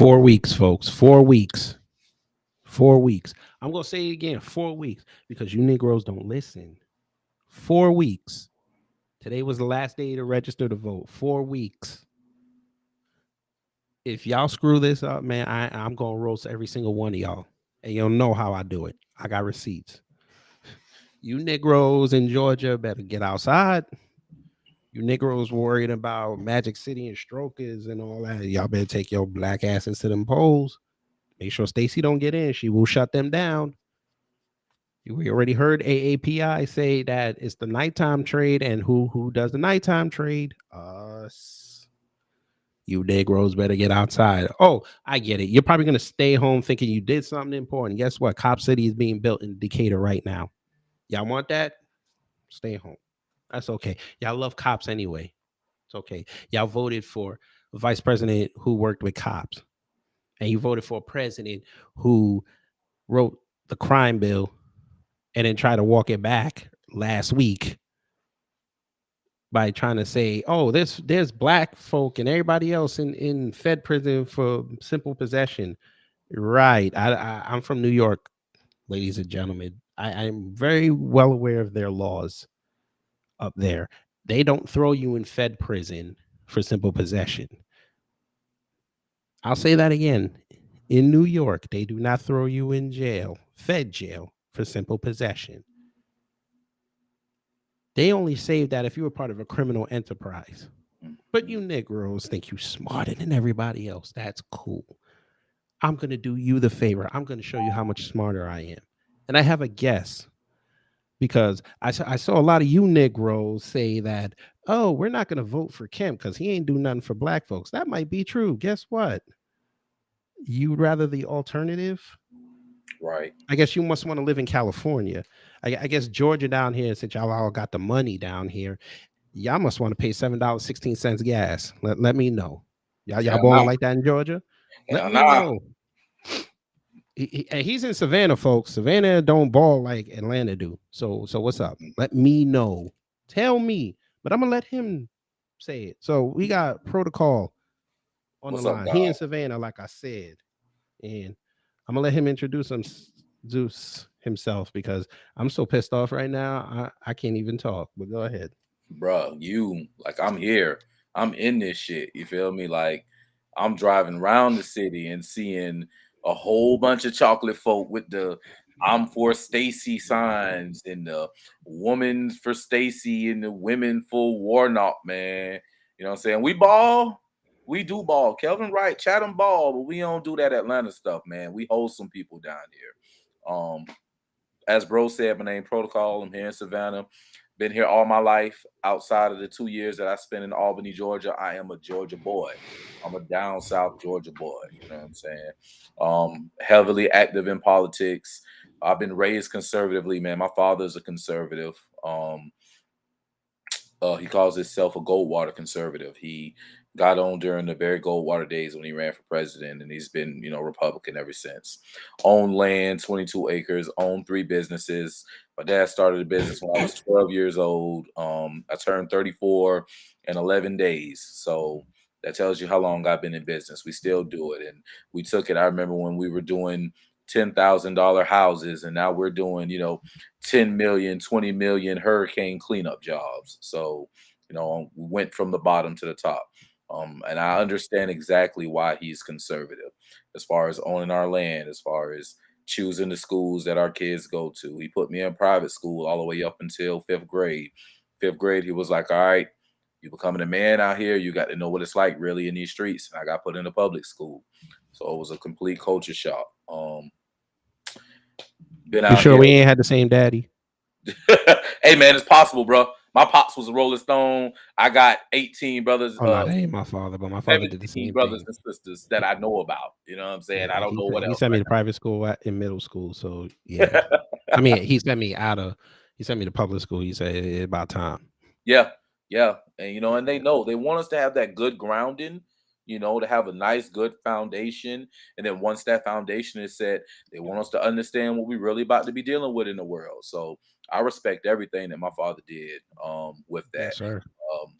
4 weeks, folks. 4 weeks. 4 weeks. I'm going to say it again, 4 weeks, because you Negroes don't listen. 4 weeks. Today was the last day to register to vote. 4 weeks. If y'all screw this up, man, I'm going to roast every single one of y'all. And you'll know how I do it. I got receipts. You Negroes in Georgia better get outside. You Negroes worried about Magic City and strokers and all that. Y'all better take your black asses to them polls. Make sure Stacey don't get in. She will shut them down. We already heard AAPI say that it's the nighttime trade, and who does the nighttime trade? Us. You Negroes better get outside. Oh, I get it. You're probably gonna stay home thinking you did something important. Guess what? Cop City is being built in Decatur right now. Y'all want that? Stay home. That's okay. Y'all love cops anyway. It's okay. Y'all voted for a vice president who worked with cops, and you voted for a president who wrote the crime bill and then tried to walk it back last week by trying to say, "Oh, there's black folk and everybody else in Fed prison for simple possession." Right. I'm from New York, ladies and gentlemen. I'm very well aware of their laws up there. They don't throw you in Fed prison for simple possession. I'll say that again. In New York, they do not throw you in jail, Fed jail, for simple possession. They only save that if you were part of a criminal enterprise. But you Negroes think you smarter than everybody else. That's cool. I'm going to do you the favor. I'm going to show you how much smarter I am. And I have a guess because I saw a lot of you Negroes say that, oh, we're not going to vote for Kemp because he ain't do nothing for black folks. That might be true. Guess what? You'd rather the alternative? Right. I guess you must want to live in California. I guess Georgia down here, since y'all all got the money down here, y'all must want to pay $7.16 gas. Let me know. Y'all Hell balling no. like that in Georgia? Let Hell me no. know. He's in Savannah, folks. Savannah don't ball like Atlanta do. So what's up? Let me know. Tell me. But I'm gonna let him say it. So we got protocol on the What's up, line. He in dog? Savannah, like I said, and I'm gonna let him introduce Zeus himself because I'm so pissed off right now. I can't even talk. But go ahead. Bruh, you like I'm here. I'm in this shit. You feel me? Like I'm driving around the city and seeing a whole bunch of chocolate folk with the I'm for Stacey signs and the woman for Stacey and the women for Warnock, man. You know what I'm saying? We ball. We do ball. Kelvin Wright, Chatham ball, but we don't do that Atlanta stuff, man. We hold some people down here. As bro said, my name Protocol. I'm here in Savannah. Been here all my life. Outside of the 2 years that I spent in Albany, Georgia, I am a Georgia boy. I'm a down south Georgia boy. You know what I'm saying? Heavily active in politics. I've been raised conservatively, man. My father's a conservative. He calls himself a Goldwater conservative. He got on during the very Goldwater days when he ran for president, and he's been, Republican ever since. Owned land, 22 acres, owned 3 businesses. My dad started a business when I was 12 years old. I turned 34 in 11 days. So that tells you how long I've been in business. We still do it. And we took it. I remember when we were doing $10,000 houses, and now we're doing, 10 million, 20 million hurricane cleanup jobs. So, we went from the bottom to the top. And I understand exactly why he's conservative as far as owning our land, as far as choosing the schools that our kids go to. He put me in private school all the way up until 5th grade. 5th grade, he was like, all right, you becoming a man out here. You got to know what it's like really in these streets. And I got put in a public school. So it was a complete culture shock. Been You out sure here. we ain't had the same daddy? Hey man, it's possible, bro. My pops was a Rolling Stone. I got 18 brothers, Oh no, that ain't my father, but my father did the 17 same brothers thing. and sisters that I know about. You know what I'm saying? I Yeah, don't know what he else sent me right to private school in middle school. So yeah, now. I mean he sent me to public school. He said it's about time. Yeah, yeah. And and they know they want us to have that good grounding, to have a nice, good foundation. And then once that foundation is set, they want us to understand what we really about to be dealing with in the world. So I respect everything that my father did with that. Yes, sir.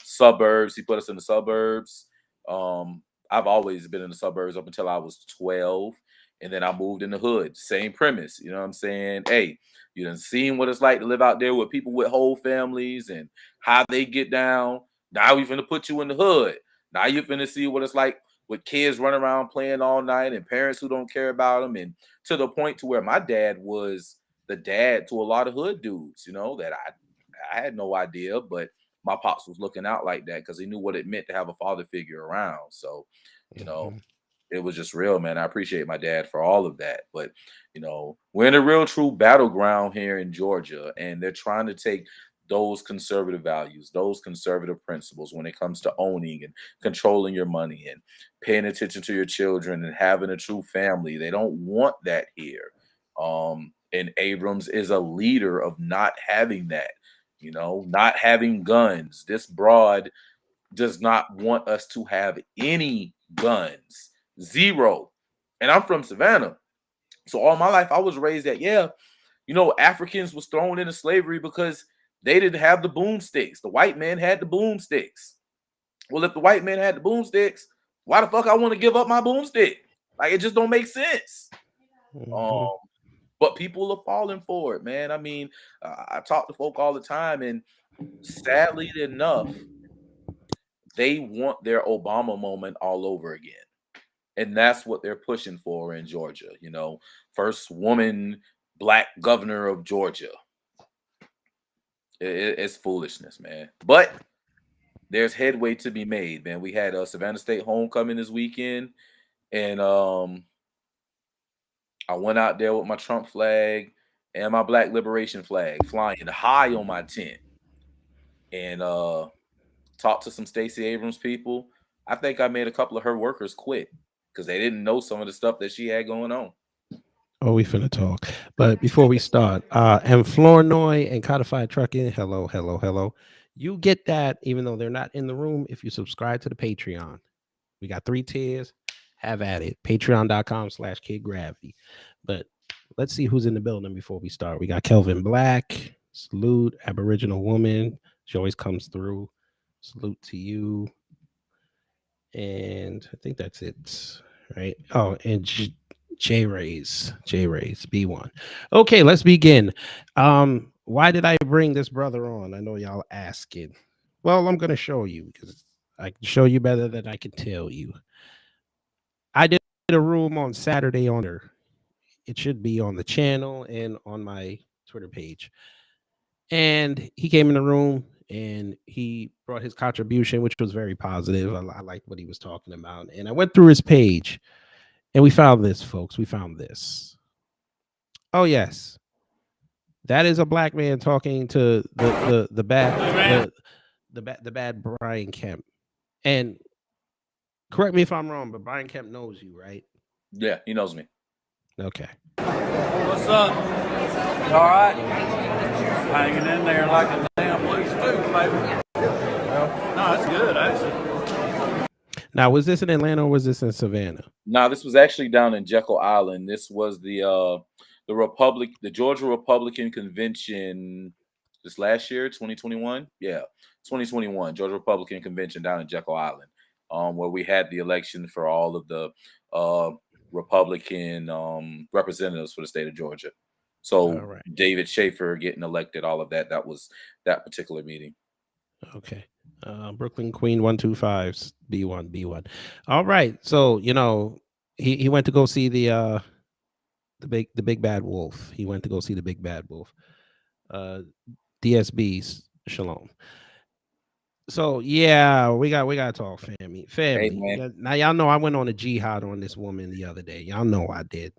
Suburbs, he put us in the suburbs. Um, I've always been in the suburbs up until I was 12. And then I moved in the hood. Same premise. You know what I'm saying? Hey, you done seen what it's like to live out there with people with whole families and how they get down. Now we finna put you in the hood. Now you finna see what it's like with kids running around playing all night and parents who don't care about them. And to the point to where my dad was the dad to a lot of hood dudes, that I had no idea, but my pops was looking out like that because he knew what it meant to have a father figure around. So, you know, Mhm. it was just real, man. I appreciate my dad for all of that. But, we're in a real true battleground here in Georgia, and they're trying to take those conservative values, those conservative principles when it comes to owning and controlling your money and paying attention to your children and having a true family. They don't want that here. And Abrams is a leader of not having that, not having guns. This broad does not want us to have any guns. Zero. And I'm from Savannah. So all my life I was raised that, yeah, Africans was thrown into slavery because they didn't have the boomsticks. The white man had the boomsticks. Well, if the white man had the boomsticks, why the fuck I want to give up my boomstick? Like it just don't make sense. Mhm. Um, but people are falling for it, man. I mean, I talk to folk all the time, and sadly enough, they want their Obama moment all over again. And that's what they're pushing for in Georgia. First woman black governor of Georgia. It's foolishness, man. But there's headway to be made, man. We had a Savannah State homecoming this weekend, and I went out there with my Trump flag and my Black Liberation flag flying high on my tent, and talked to some Stacey Abrams people. I think I made a couple of her workers quit because they didn't know some of the stuff that she had going on. Oh, we finna talk. But before we start, and Flournoy and Codified Trucking, hello, hello, hello. You get that even though they're not in the room if you subscribe to the Patreon. We got 3 tiers. Have at it. Patreon.com/Kid Gravity. But let's see who's in the building before we start. We got Kelvin Black. Salute. Aboriginal woman. She always comes through. Salute to you. And I think that's it. Right. Oh, and J Rays. B1. Okay, let's begin. Why did I bring this brother on? I know y'all asking. Well, I'm gonna show you because I can show you better than I can tell you. I did a room on Saturday on her. It should be on the channel and on my Twitter page. And he came in the room and he brought his contribution, which was very positive. I liked what he was talking about. And I went through his page and we found this, folks. We found this. Oh, yes. That is a black man talking to the bad Brian Kemp. And correct me if I'm wrong, but Brian Kemp knows you, right? Yeah, he knows me. Okay. What's up? All right. Hanging in there like a damn loose tooth, baby. No, that's good, actually. Now, was this in Atlanta or was this in Savannah? Now, this was actually down in Jekyll Island. This was the Georgia Republican Convention this last year, 2021. Yeah, 2021 Georgia Republican Convention down in Jekyll Island, where we had the election for all of the Republican representatives for the state of Georgia. All So right. David Schaefer getting elected, all of that. That was that particular meeting. Okay. Brooklyn Queen 125 B1. All right. So, he went to go see the big bad wolf. He went to go see the big bad wolf. DSB's Shalom. So yeah, we got to talk family. Hey, Family. man. Now y'all know I went on a jihad on this woman the other day. Y'all know I did.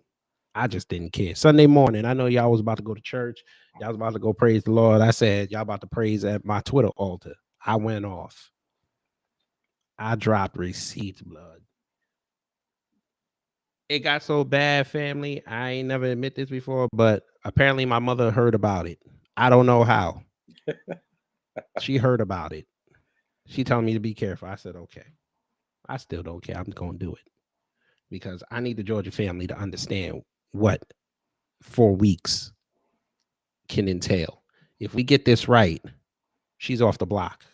I just didn't care. Sunday morning, I know y'all was about to go to church. Y'all was about to go praise the Lord. I said y'all about to praise at my Twitter altar. I went off. I dropped receipts, blood. It got so bad, family. I ain't never admit this before, but apparently my mother heard about it. I don't know how. She heard about it. She told me to be careful. I said, okay. I still don't care. I'm going to do it because I need the Georgia family to understand what 4 weeks can entail. If we get this right, she's off the block.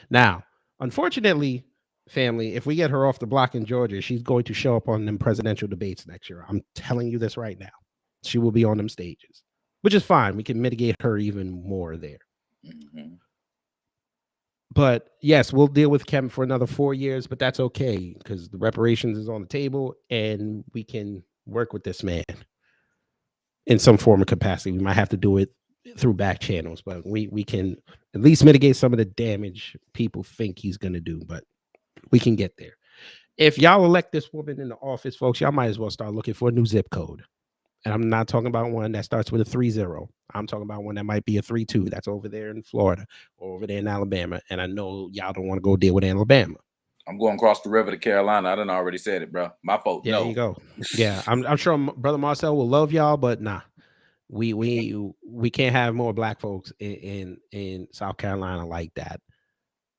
Now, unfortunately, family, if we get her off the block in Georgia, she's going to show up on them presidential debates next year. I'm telling you this right now. She will be on them stages, which is fine. We can mitigate her even more there. Mm-hmm. But yes, we'll deal with Kemp for another 4 years, but that's okay because the reparations is on the table and we can work with this man in some form of capacity. We might have to do it through back channels, but we can at least mitigate some of the damage people think he's going to do, but we can get there. If y'all elect this woman in the office, folks, y'all might as well start looking for a new zip code. And I'm not talking about one that starts with a 30. I'm talking about one that might be a 32. That's over there in Florida or over there in Alabama. And I know y'all don't want to go deal with Alabama. I'm going across the river to Carolina. I done already said it, bro. My fault. Yeah, No. there you go. Yeah, I'm sure Brother Marcel will love y'all, but nah, we can't have more black folks in South Carolina like that.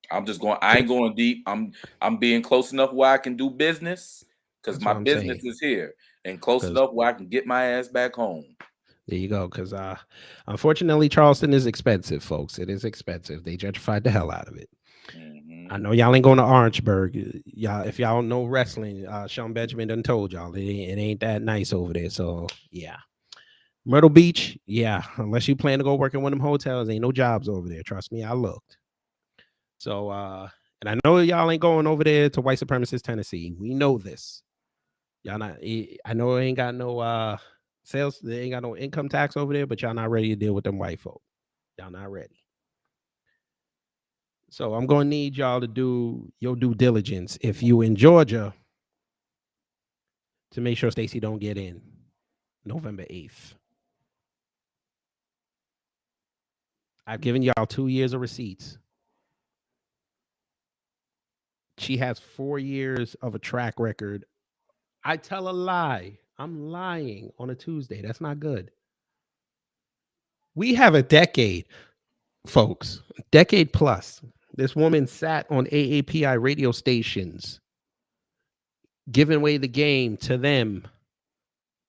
I'm just going. I ain't going deep. I'm being close enough where I can do business because That's my what I'm business saying. is here, and close 'Cause enough where I can get my ass back home. there you go. Because unfortunately, Charleston is expensive, folks. It is expensive. They gentrified the hell out of it. I know y'all ain't going to Orangeburg. Y'all, if y'all know wrestling, Sean Benjamin done told y'all it ain't that nice over there. So yeah, Myrtle Beach, yeah. Unless you plan to go work in one of them hotels, ain't no jobs over there. Trust me, I looked. So and I know y'all ain't going over there to white supremacist Tennessee. We know this. Y'all not. I know it ain't got no sales. They ain't got no income tax over there, but y'all not ready to deal with them white folk. Y'all not ready. So I'm gonna need y'all to do your due diligence if you in Georgia to make sure Stacey don't get in November 8th. I've given y'all 2 years of receipts. She has 4 years of a track record. I tell a lie. I'm lying on a Tuesday. That's not good. We have a decade, folks, decade plus. This woman sat on AAPI radio stations, giving away the game to them.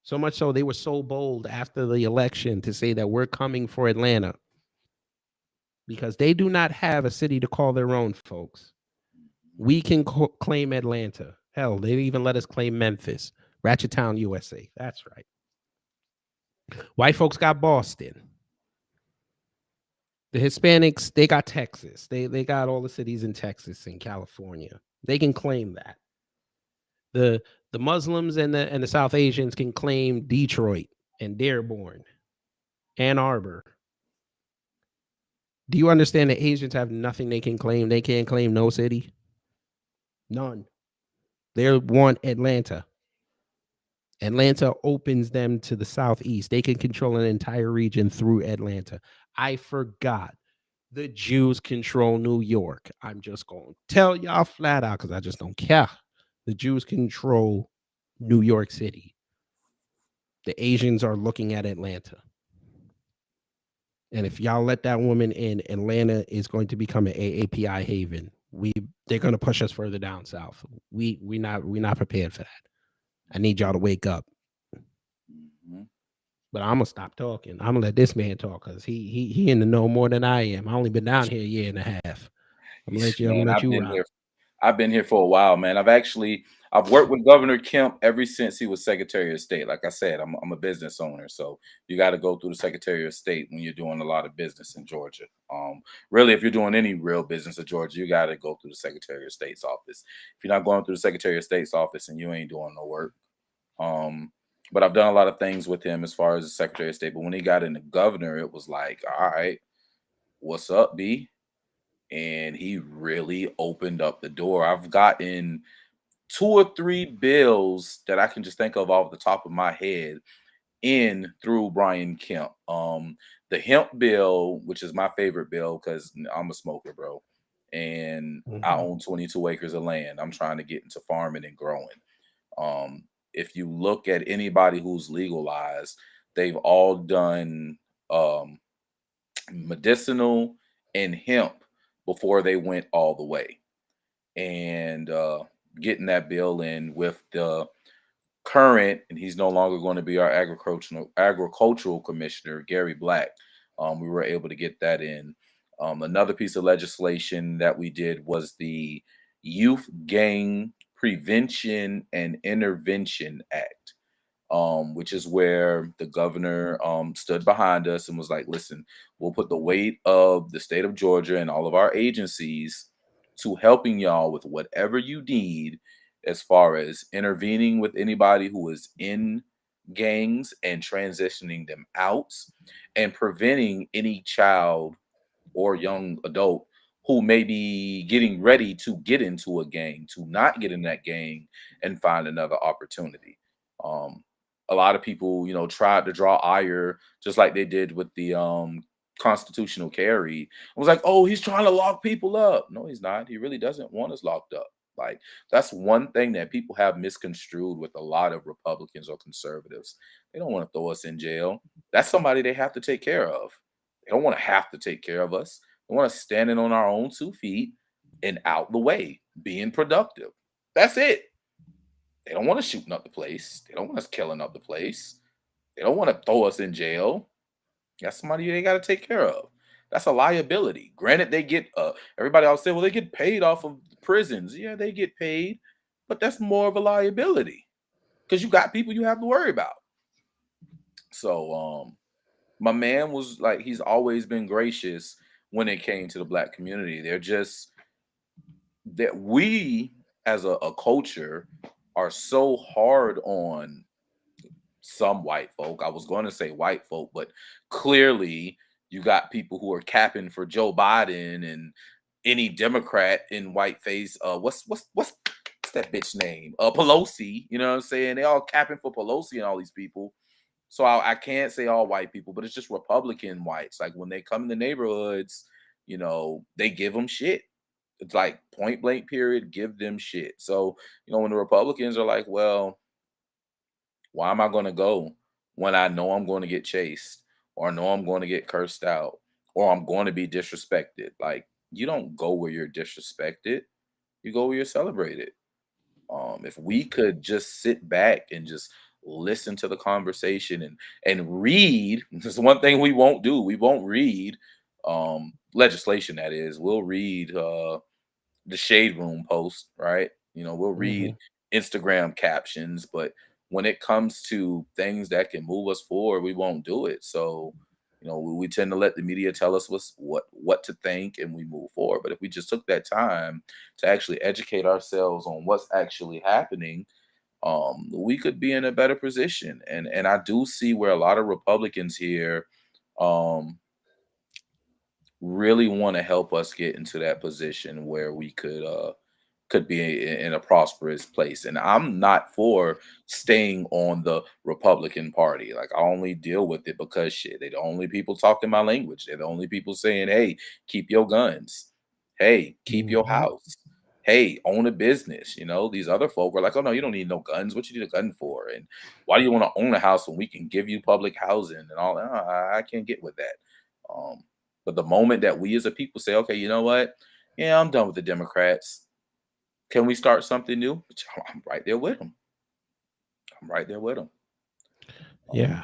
So much so they were so bold after the election to say that we're coming for Atlanta because they do not have a city to call their own, folks. We can claim Atlanta. Hell, they even let us claim Memphis, Ratchettown, USA. That's right. White folks got Boston. The Hispanics, they got Texas. They got all the cities in Texas and California. They can claim that. The Muslims and the South Asians can claim Detroit and Dearborn, Ann Arbor. Do you understand that Asians have nothing they can claim? They can't claim no city. None. They want Atlanta. Atlanta opens them to the Southeast. They can control an entire region through Atlanta. I forgot. The Jews control New York. I'm just going to tell y'all flat out because I just don't care. The Jews control New York City. The Asians are looking at Atlanta. And if y'all let that woman in, Atlanta is going to become an AAPI haven. They're going to push us further down south. We're not prepared for that. I need y'all to wake up. But I'm gonna stop talking. I'm gonna let this man talk because he in the know more than I am. I only been down here a year and a half. I'm gonna let you run. I've been here for a while, man. I've worked with Governor Kemp ever since he was Secretary of State. Like I said, I'm a business owner, so you got to go through the Secretary of State when you're doing a lot of business in Georgia. Really, if you're doing any real business in Georgia, you got to go through the Secretary of State's office. If you're not going through the Secretary of State's office, and you ain't doing no work. But I've done a lot of things with him as far as the Secretary of State. But when he got in the governor, it was like, all right, what's up, B? And he really opened up the door. I've gotten 2 or 3 bills that I can just think of off the top of my head in through Brian Kemp. The hemp bill, which is my favorite bill because I'm a smoker, bro. And I own 22 acres of land. I'm trying to get into farming and growing. If you look at anybody who's legalized, they've all done medicinal and hemp before they went all the way. And getting that bill in with the current, and he's no longer going to be our agricultural commissioner, Gary Black. We were able to get that in. Another piece of legislation that we did was the Youth Gang Prevention and Intervention Act, which is where the governor stood behind us and was like, listen, we'll put the weight of the state of Georgia and all of our agencies to helping y'all with whatever you need as far as intervening with anybody who is in gangs and transitioning them out and preventing any child or young adult who may be getting ready to get into a gang to not get in that gang and find another opportunity. Um, a lot of people, tried to draw ire just like they did with the constitutional carry. I was like, oh, he's trying to lock people up. No, he's not. He really doesn't want us locked up. Like, that's one thing that people have misconstrued with a lot of Republicans or conservatives. They don't want to throw us in jail. That's somebody they have to take care of. They don't want to have to take care of us. They want us standing on our own 2 feet and out the way, being productive. That's it. They don't want us shooting up the place. They don't want us killing up the place. They don't want to throw us in jail. That's somebody they got to take care of. That's a liability. Granted, they get everybody else say, well, they get paid off of prisons. Yeah, they get paid, but that's more of a liability because you got people you have to worry about. So, my man was like, he's always been gracious when it came to the black community. They're just that we as a culture are so hard on some white folk. I was going to say white folk, but clearly you got people who are capping for Joe Biden and any Democrat in whiteface. What's that bitch name? Pelosi. You know what I'm saying? They all capping for Pelosi and all these people. So I can't say all white people, but it's just Republican whites. Like when they come in the neighborhoods, they give them shit. It's like point blank period, give them shit. So, when the Republicans are like, well, why am I going to go when I know I'm going to get chased or know I'm going to get cursed out or I'm going to be disrespected? Like, you don't go where you're disrespected, you go where you're celebrated. If we could just sit back and just listen to the conversation and read, this is one thing we won't do. We won't read legislation, that is. We'll read the shade room post, right? We'll read Mhm. Instagram captions, but when it comes to things that can move us forward, we won't do it. So, we tend to let the media tell us what to think and we move forward. But if we just took that time to actually educate ourselves on what's actually happening, we could be in a better position. And I do see where a lot of Republicans here um really want to help us get into that position where we could be in a prosperous place. And I'm not for staying on the Republican Party. Like, I only deal with it because shit, they're the only people talking my language. They're the only people saying, hey, keep your guns. Hey, keep your Mhm. house. Hey, own a business. These other folk are like, oh no, you don't need no guns. What you need a gun for? And why do you want to own a house when we can give you public housing and all that? I can't get with that. Um, but the moment that we as a people say, okay, you know what? Yeah, I'm done with the Democrats. Can we start something new? I'm right there with them. I'm right there with them. Yeah.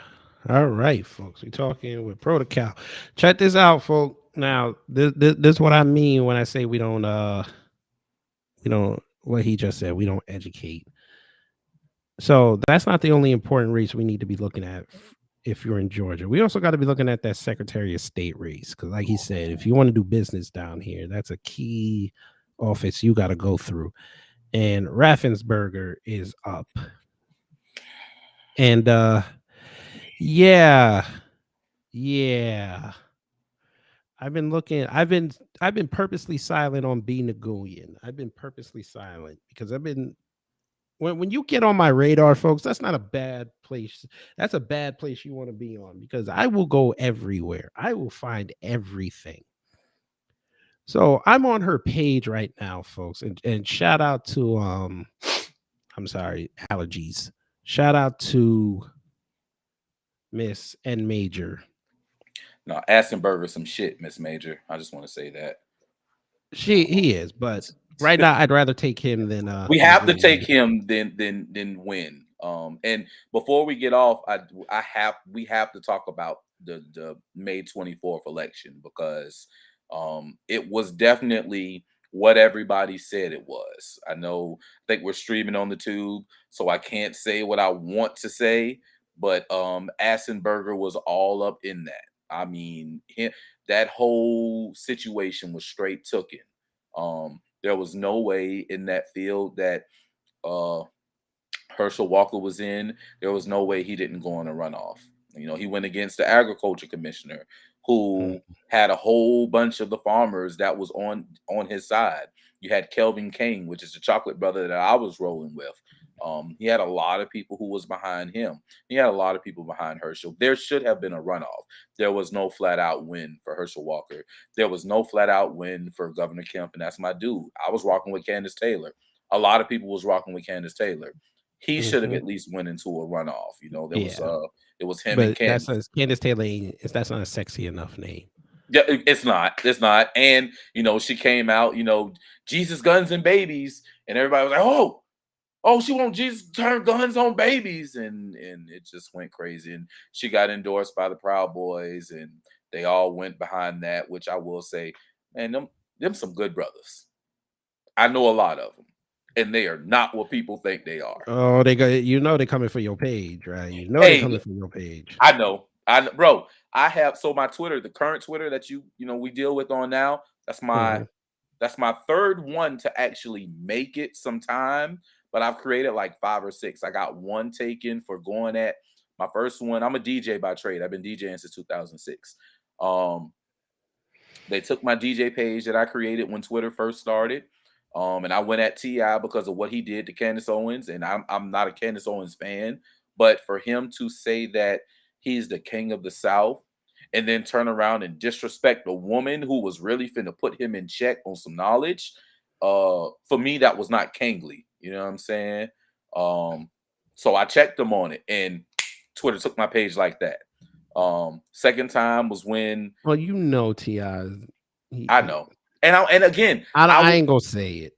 All right, folks. We talking with Protocol. Check this out, folks. Now, this is what I mean when I say we don't what he just said, we don't educate. So that's not the only important race we need to be looking at if you're in Georgia. We also got to be looking at that Secretary of State race because, like he said, if you want to do business down here, that's a key office you got to go through. And Raffensperger is up. And yeah, yeah. I've been purposely silent on B Nagoyan. I've been purposely silent because I've been when you get on my radar, folks, that's not a bad place. That's a bad place you want to be on because I will go everywhere. I will find everything. So I'm on her page right now, folks. And shout out to I'm sorry, allergies. Shout out to Miss N Major. No, Assenberger some shit, Miss Major. I just want to say that. He is, but right now I'd rather take him than We have to take Nagoyan. him than win. And before we get off, we have to talk about the May 24th election because it was definitely what everybody said it was. I think we're streaming on the tube, so I can't say what I want to say, but Assenberger was all up in that. I mean, that whole situation was straight tooken. There was no way in that field that uh Herschel Walker was in, there was no way he didn't go on a runoff. He went against the agriculture commissioner, who had a whole bunch of the farmers that was on his side. You had Kelvin Kane, which is the chocolate brother that I was rolling with. He had a lot of people who was behind him. He had a lot of people behind Herschel. There should have been a runoff. There was no flat out win for Herschel Walker. There was no flat out win for Governor Kemp, and that's my dude. I was rocking with Candace Taylor. A lot of people was rocking with Candace Taylor. He should have at least went into a runoff. It was him and Candace. Candace Taylor. That's not a sexy enough name. Yeah, it's not. It's not. And she came out. Jesus, guns, and babies, and everybody was like, "Oh, she won't Jesus turn guns on babies," and it just went crazy. And she got endorsed by the Proud Boys, and they all went behind that. Which I will say, man, them some good brothers. I know a lot of them. And they are not what people think they are. Oh, they're coming for your page, right? They're coming for your page. I know. Bro, I have my Twitter, the current Twitter that we deal with on now. That's my third one to actually make it some time, but I've created like 5 or 6. I got one taken for going at my first one. I'm a DJ by trade. I've been DJing since 2006. They took my DJ page that I created when Twitter first started. And I went at T.I. because of what he did to Candace Owens, and I'm not a Candace Owens fan, but for him to say that he's the king of the South and then turn around and disrespect a woman who was really finna put him in check on some knowledge, for me, that was not kingly. You know what I'm saying? So I checked him on it, and Twitter took my page like that. Second time was when... Well, T.I. I know. And again, I ain't gonna say it,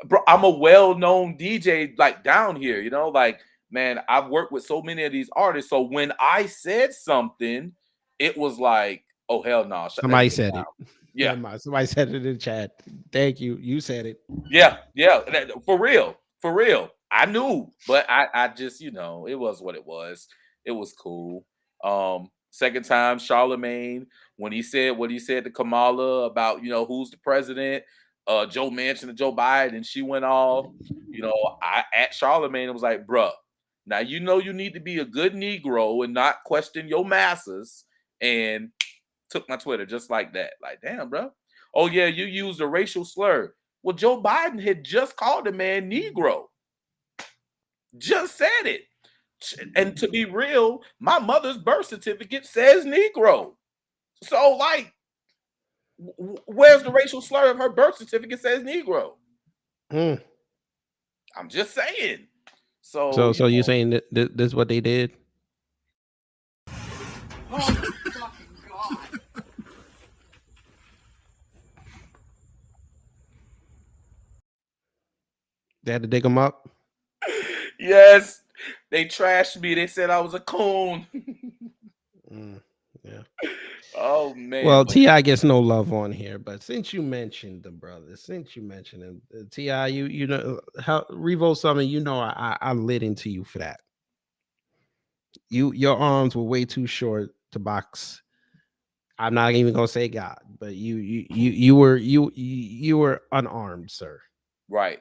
bro. I'm a well-known DJ, like down here, like, man, I've worked with so many of these artists. So when I said something, it was like, oh hell no. Somebody said it. Yeah, somebody said it in the chat. Thank you. You said it. Yeah, for real. I knew, but I just, it was what it was. It was cool. Second time, Charlemagne, when he said what he said to Kamala about, who's the president, Joe Manchin and Joe Biden, and she went off, I at Charlemagne and was like, bruh, now you need to be a good Negro and not question your masses, and took my Twitter just like that. Like, damn, bro. Oh, yeah, you used a racial slur. Well, Joe Biden had just called the man Negro. Just said it. And to be real, my mother's birth certificate says Negro. So, like, where's the racial slur if her birth certificate says Negro? I'm just saying. So you're saying that this is what they did? Oh, fucking God. They had to dig them up? Yes. They trashed me. They said I was a coon. Yeah. Oh man. Well, T.I. gets no love on here, but since you mentioned the brothers, T.I., you know how Revolt Summon, I lit into you for that. Your arms were way too short to box. I'm not even gonna say God, but you were unarmed, sir. Right.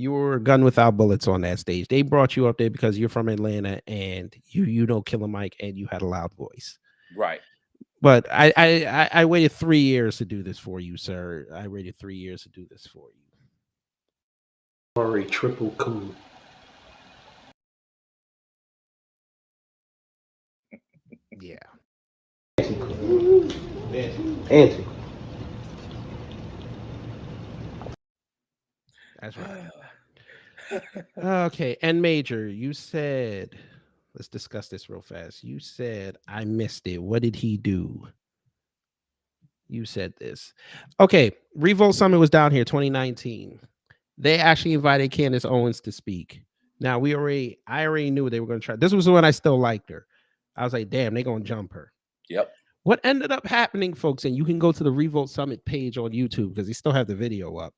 You were a gun without bullets on that stage. They brought you up there because you're from Atlanta and you know Killer Mike and you had a loud voice. Right. But I waited 3 years to do this for you, sir. I waited 3 years to do this for you. Sorry, triple cool. Yeah. Anti. That's right. Okay, and Major, you said, let's discuss this real fast. You said, I missed it. What did he do? You said this. Okay, Revolt Summit was down here 2019. They actually invited Candace Owens to speak. Now, I already knew they were going to try. This was when I still liked her. I was like, damn, they're going to jump her. Yep. What ended up happening, folks, and you can go to the Revolt Summit page on YouTube because they still have the video up.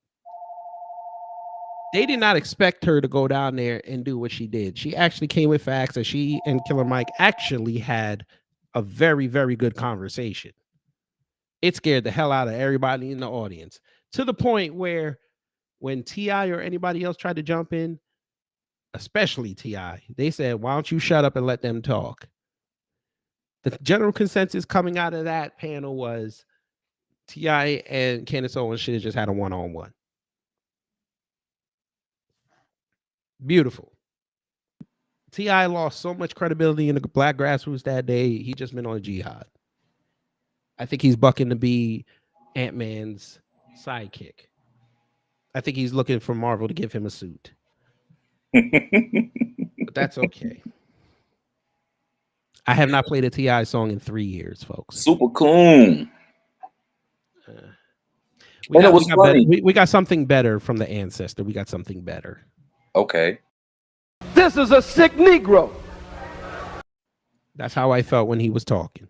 they did not expect her to go down there and do what she did. She actually came with facts, and she and Killer Mike actually had a very, very good conversation. It scared the hell out of everybody in the audience, to the point where when T.I. or anybody else tried to jump in, especially T.I., they said, "Why don't you shut up and let them talk?" The general consensus coming out of that panel was T.I. and Candace Owens should have just had a one-on-one. Beautiful. T.I. lost so much credibility in the black grassroots that day. He just been on a jihad. I think he's bucking to be Ant-Man's sidekick. I think he's looking for Marvel to give him a suit. But that's okay. I have not played a T.I. song in 3 years, folks. Super cool. We it was got funny. better. We got something better from the ancestor. We got something better. Okay. This is a sick Negro. That's how I felt when he was talking.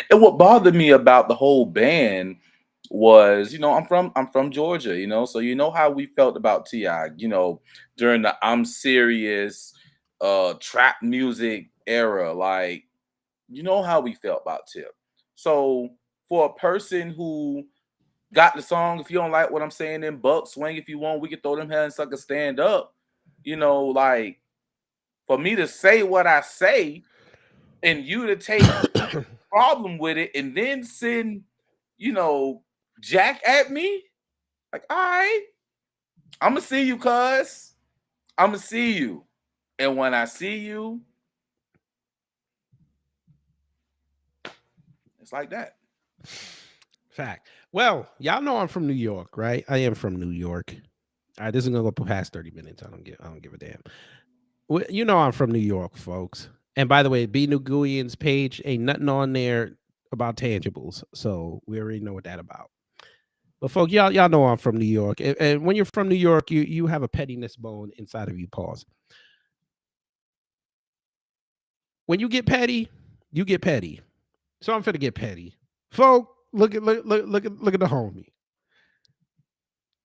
And what bothered me about the whole band was, I'm from Georgia, so you know how we felt about T.I., during the I'm Serious trap music era, like, you know how we felt about Tip. So for a person who got the song, if you don't like what I'm saying, then buck swing if you want, we can throw them hands sucker stand up, like, for me to say what I say and you to take problem with it and then send, Jack at me, like, all right, I'm gonna see you, cuz I'm gonna see you. And when I see you, it's like that. Fact. Well, y'all know I'm from New York, right? I am from New York. All right, this is gonna go past 30 minutes. I don't give a damn. Well, you know I'm from New York, folks. And by the way, B. Nguyen's page ain't nothing on there about tangibles, so we already know what that about. But folks, y'all know I'm from New York, and when you're from New York, you have a pettiness bone inside of you. Pause. When you get petty, you get petty. So I'm finna get petty, folk. Look at the homie.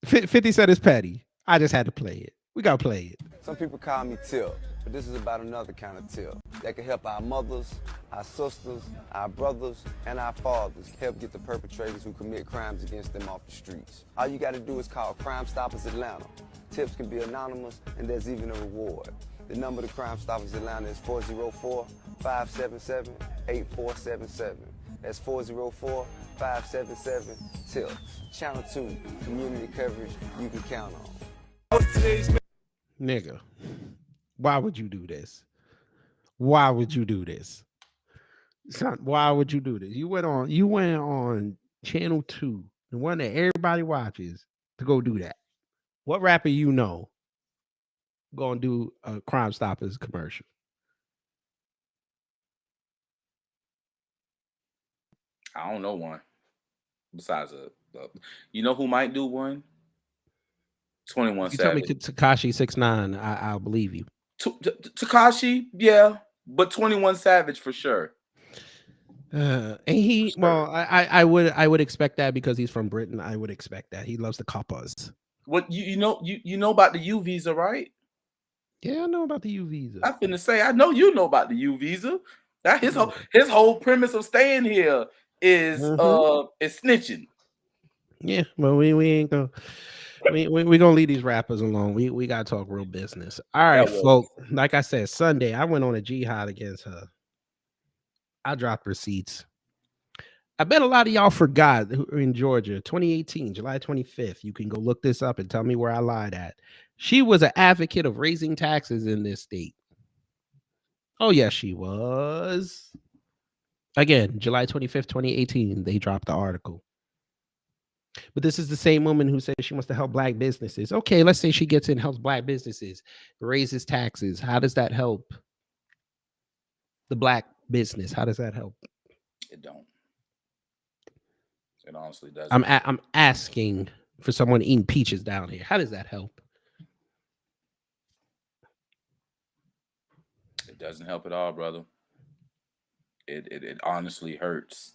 50 said it's petty. I just had to play it. We gotta play it. Some people call me Tip, but this is about another kind of tip that can help our mothers, our sisters, our brothers, and our fathers help get the perpetrators who commit crimes against them off the streets. All you gotta do is call Crime Stoppers Atlanta. Tips can be anonymous, and there's even a reward. The number to Crime Stoppers Atlanta is 404-577-8477. That's 404-577-TIPS. Channel 2, community coverage you can count on. Nigga, why would you do this? Why would you do this? Son, why would you do this? You went on channel 2, the one that everybody watches, to go do that. What rapper you know gonna do a Crime Stoppers commercial? I don't know one. Besides you know who might do one? 21 You tell me Savage. Tekashi 6ix9ine, I'll believe you. Tekashi, yeah, but 21 Savage for sure. And he, well, I would expect that because he's from Britain. I would expect that he loves the coppas. What you know about the U visa, right? Yeah, I know about the U visa. I'm finna say I know you know about the U visa. That his whole premise of staying here is snitching. Yeah, well, we ain't gonna we gonna leave these rappers alone. We gotta talk real business. All right, folks. Like I said, Sunday I went on a jihad against her. I dropped receipts. I bet a lot of y'all forgot who are in Georgia, 2018, July 25th. You can go look this up and tell me where I lied at. She was an advocate of raising taxes in this state. Oh, yes, she was. Again, July 25th, 2018, they dropped the article. But this is the same woman who said she wants to help black businesses. Okay, let's say she gets in, helps black businesses, raises taxes. How does that help the black business? How does that help? It don't. It honestly doesn't. I'm asking for someone eating peaches down here. How does that help? It doesn't help at all, brother. It honestly hurts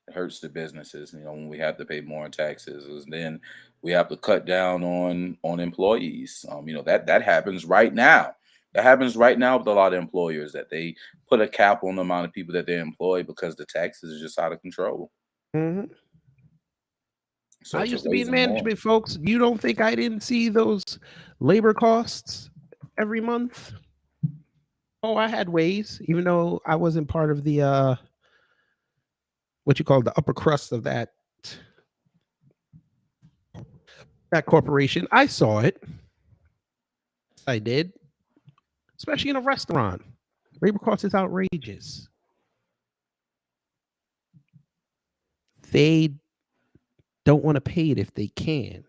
It hurts the businesses, when we have to pay more in taxes, and then we have to cut down on employees. That happens right now. That happens right now with a lot of employers, that they put a cap on the amount of people that they employ because the taxes are just out of control. Mhm. So I to used to be raise in them more. management, folks. You don't think I didn't see those labor costs every month? Oh, I had ways, even though I wasn't part of the what you call the upper crust of that corporation. I saw it. I did, especially in a restaurant. Labor cost is outrageous. They don't want to pay it if they can,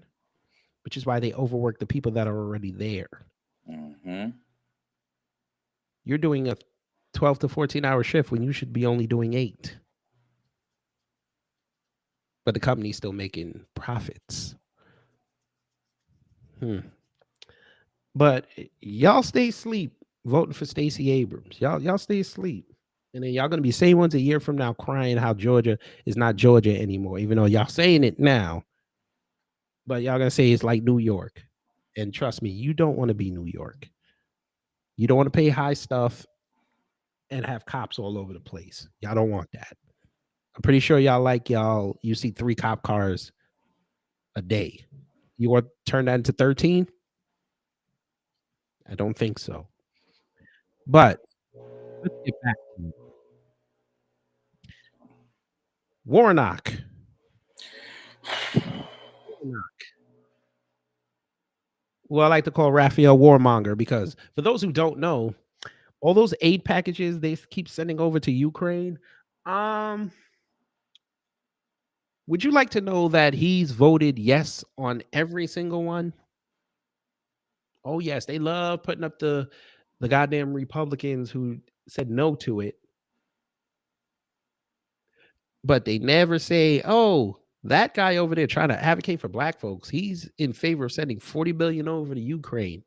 which is why they overwork the people that are already there. Hmm. You're doing a 12 to 14-hour shift when you should be only doing 8. But the company's still making profits. But y'all stay asleep voting for Stacey Abrams. Y'all stay asleep. And then y'all gonna be same ones a year from now crying how Georgia is not Georgia anymore, even though y'all saying it now. But y'all gonna say it's like New York. And trust me, you don't want to be New York. You don't want to pay high stuff and have cops all over the place. Y'all don't want that. I'm pretty sure you see 3 cop cars a day. You want to turn that into 13? I don't think so. But let's get back to it. Warnock. Well, I like to call Raphael Warmonger because for those who don't know, all those aid packages they keep sending over to Ukraine, would you like to know that he's voted yes on every single one? Oh yes, they love putting up the goddamn Republicans who said no to it. But they never say, "Oh, that guy over there trying to advocate for black folks, he's in favor of sending 40 billion over to Ukraine."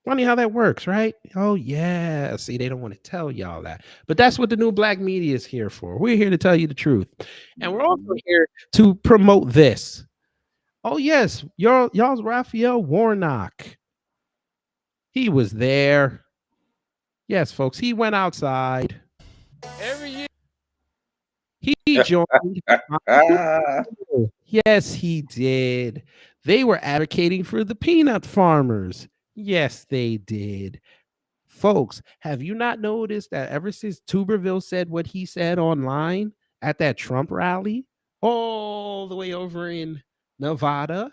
Funny how that works, right? Oh yeah. See, they don't want to tell y'all that. But that's what the new black media is here for. We're here to tell you the truth. And we're also here to promote this. Oh yes, y'all's Raphael Warnock. He was there. Yes, folks, he went outside. Every year. He joined. Yes, he did. They were advocating for the peanut farmers. Yes, they did. Folks, have you not noticed that ever since Tuberville said what he said online at that Trump rally, all the way over in Nevada,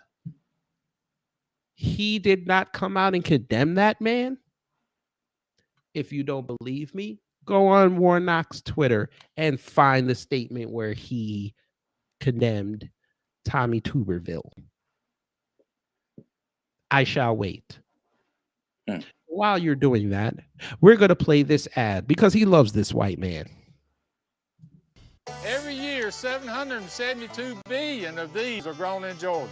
he did not come out and condemn that man? If you don't believe me, go on Warnock's Twitter and find the statement where he condemned Tommy Tuberville. I shall wait. While you're doing that, we're going to play this ad because he loves this white man. Every year, 772 billion of these are grown in Georgia.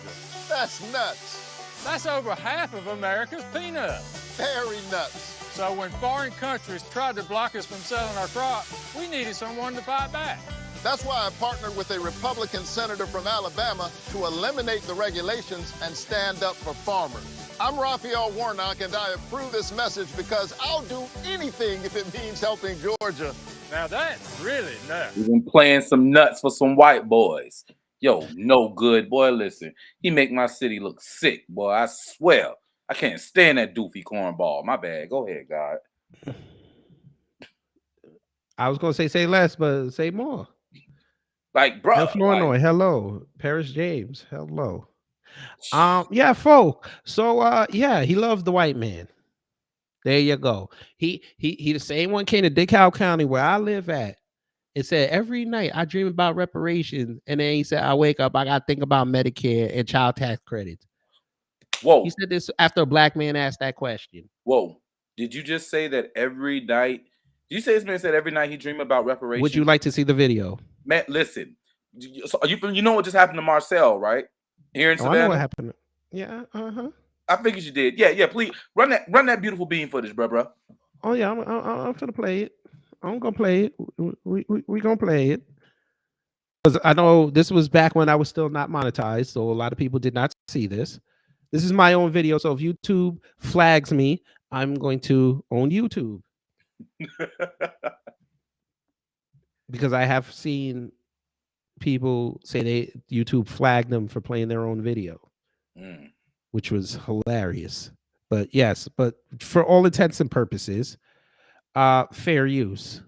That's nuts. That's over half of America's peanuts. Very nuts. So when foreign countries tried to block us from selling our crop, we needed someone to fight back. That's why I partnered with a Republican senator from Alabama to eliminate the regulations and stand up for farmers. I'm Raphael Warnock, and I approve this message because I'll do anything if it means helping Georgia. Now that's really nuts. We've been playing some nuts for some white boys. Yo, no good, boy. Listen, he make my city look sick, boy. I swear. I can't stand that doofy cornball. My bad. Go ahead, God. I was going to say less, but say more. Like, bro. Flournoy, hello. Paris James, hello. Yeah, folk. So yeah, he loves the white man. There you go. He the same one came to DeKalb County where I live at. It said every night I dream about reparations, and then he said I wake up, I gotta think about Medicare and child tax credits. Whoa. He said this after a black man asked that question. Whoa. Did you just say that every night? Did you say this man said every night he dreamed about reparations? Would you like to see the video? Man, listen. So you know what just happened to Marcel, right? Here in Savannah. I know what happened. Yeah, I figured you did. Yeah, please run that beautiful bean footage, bro. Oh yeah, I'm gonna play it. I'm gonna play it. We gonna play it. Because I know this was back when I was still not monetized, so a lot of people did not see this. This is my own video, so if YouTube flags me, I'm going to own YouTube. Because I have seen people say YouTube flagged them for playing their own video, which was hilarious. But yes, but for all intents and purposes, fair use,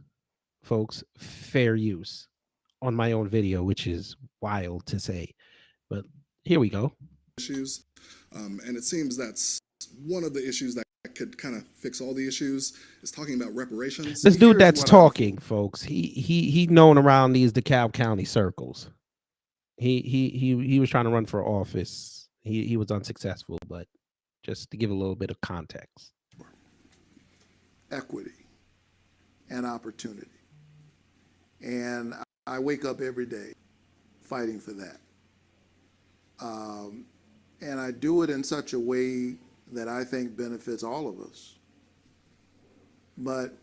folks, fair use on my own video, which is wild to say. But here we go. Issues, and it seems that's one of the issues that could kind of fix all the issues is talking about reparations. This dude that's talking, folks, he known around these DeKalb County circles. He was trying to run for office. He was unsuccessful, but just to give a little bit of context. Equity and opportunity. And I wake up every day fighting for that. And I do it in such a way that I think benefits all of us. But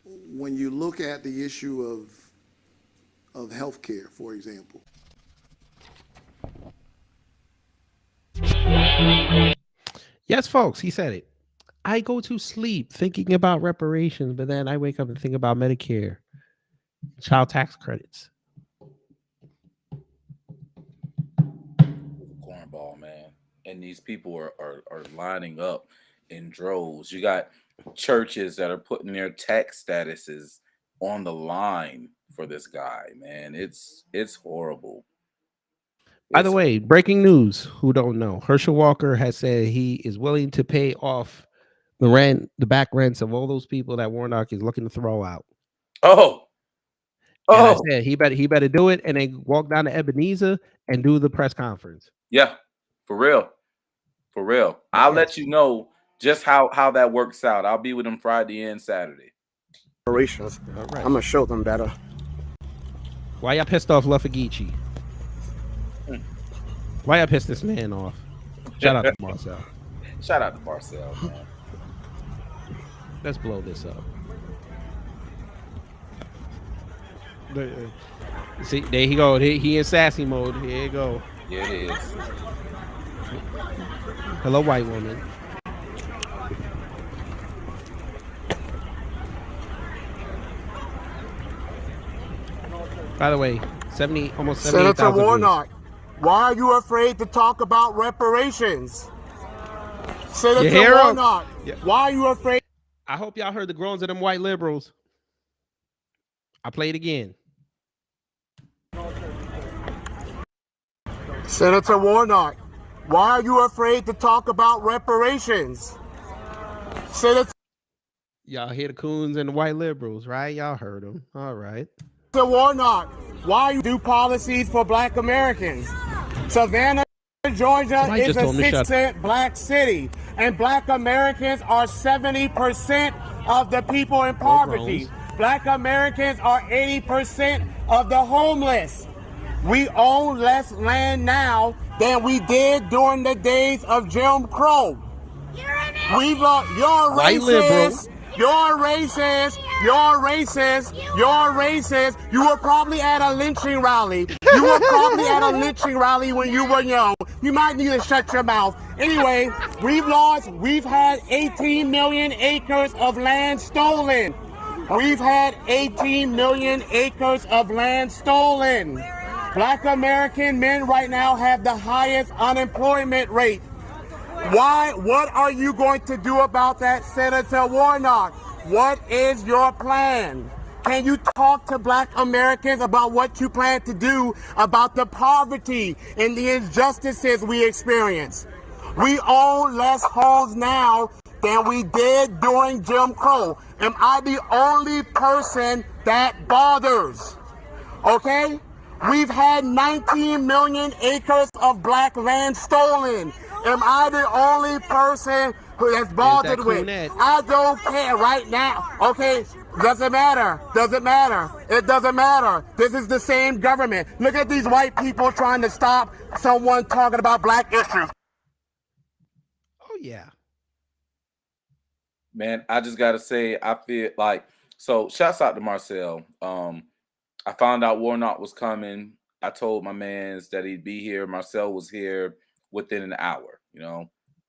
when you look at the issue of healthcare, for example. Yes, folks, he said it. I go to sleep thinking about reparations, but then I wake up and think about Medicare, child tax credits. Cornball, man. And these people are lining up in droves. You got churches that are putting their tax statuses on the line for this guy, man. It's horrible. By the way, breaking news, who don't know, Herschel Walker has said he is willing to pay off the back rents of all those people that Warnock is looking to throw out. And I said he better do it and then walk down to Ebenezer and do the press conference. Yeah, for real. For real. I'll let you know just how that works out. I'll be with him Friday and Saturday. Reparations. Right. I'm gonna show them better. Why y'all pissed off Luffagici? Why y'all pissed this man off? Shout out to Marcel. Shout out to Marcel, man. Let's blow this up. See, there he go. He in sassy mode. Here you go. Yeah, it is. Hello, white woman. By the way, almost 78,000 Senator Warnock, why are you afraid to talk about reparations? Senator Warnock, why are you afraid? I hope y'all heard the groans of them white liberals. I play it again. Senator Warnock, why are you afraid to talk about reparations? Senator Y'all hear the coons and the white liberals, right? Y'all heard them. All right. Warnock, why you do policies for Black Americans? Savannah, Georgia is a 6-cent black city, and Black Americans are 70% of the people in poverty. Black Americans are 80% of the homeless. We own less land now than we did during the days of Jim Crow. You're racist. You're racist. You're racist. You're racist. You were probably at a lynching rally. You were probably at a lynching rally when you were young. You might need to shut your mouth. Anyway, we've had 18 million acres of land stolen. We've had 18 million acres of land stolen. Black American men right now have the highest unemployment rate. What are you going to do about that, Senator Warnock? What is your plan? Can you talk to Black Americans about what you plan to do about the poverty and the injustices we experience? We own less homes now than we did during Jim Crow. Am I the only person that bothers? Okay? We've had 19 million acres of black land stolen. Am I the only person who has bothered with? I don't care right now. Okay, doesn't matter. Doesn't matter. It doesn't matter. This is the same government. Look at these white people trying to stop someone talking about black issues. Oh, yeah. Man, I just got to say, I feel like So shouts out to Marcel. I found out Warnock was coming. I told my mans that he'd be here. Marcel was here within an hour.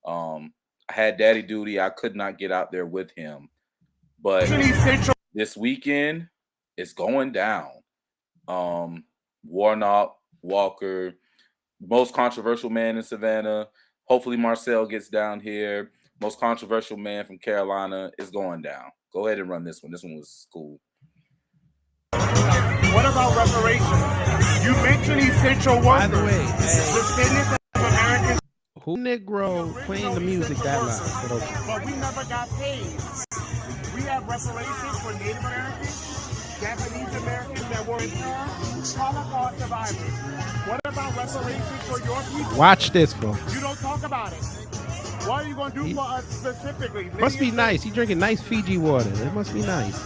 I had daddy duty. I could not get out there with him. But this weekend, it's going down. Warnock, Walker, most controversial man in Savannah. Hopefully Marcel gets down here. Most controversial man from Carolina is going down. Go ahead and run this one. This one was cool. What about reparations? You mentioned essential workers. By the way, Descendants of Americans. Who Negro playing the music that loud? But we never got paid. We have reparations for Native Americans, Japanese Americans that were interned, Holocaust survivors. What about reparations for your people? Watch this, folks. You don't talk about it. What are you going to do for us specifically? Must be nice. He drinking nice Fiji water. It must be nice.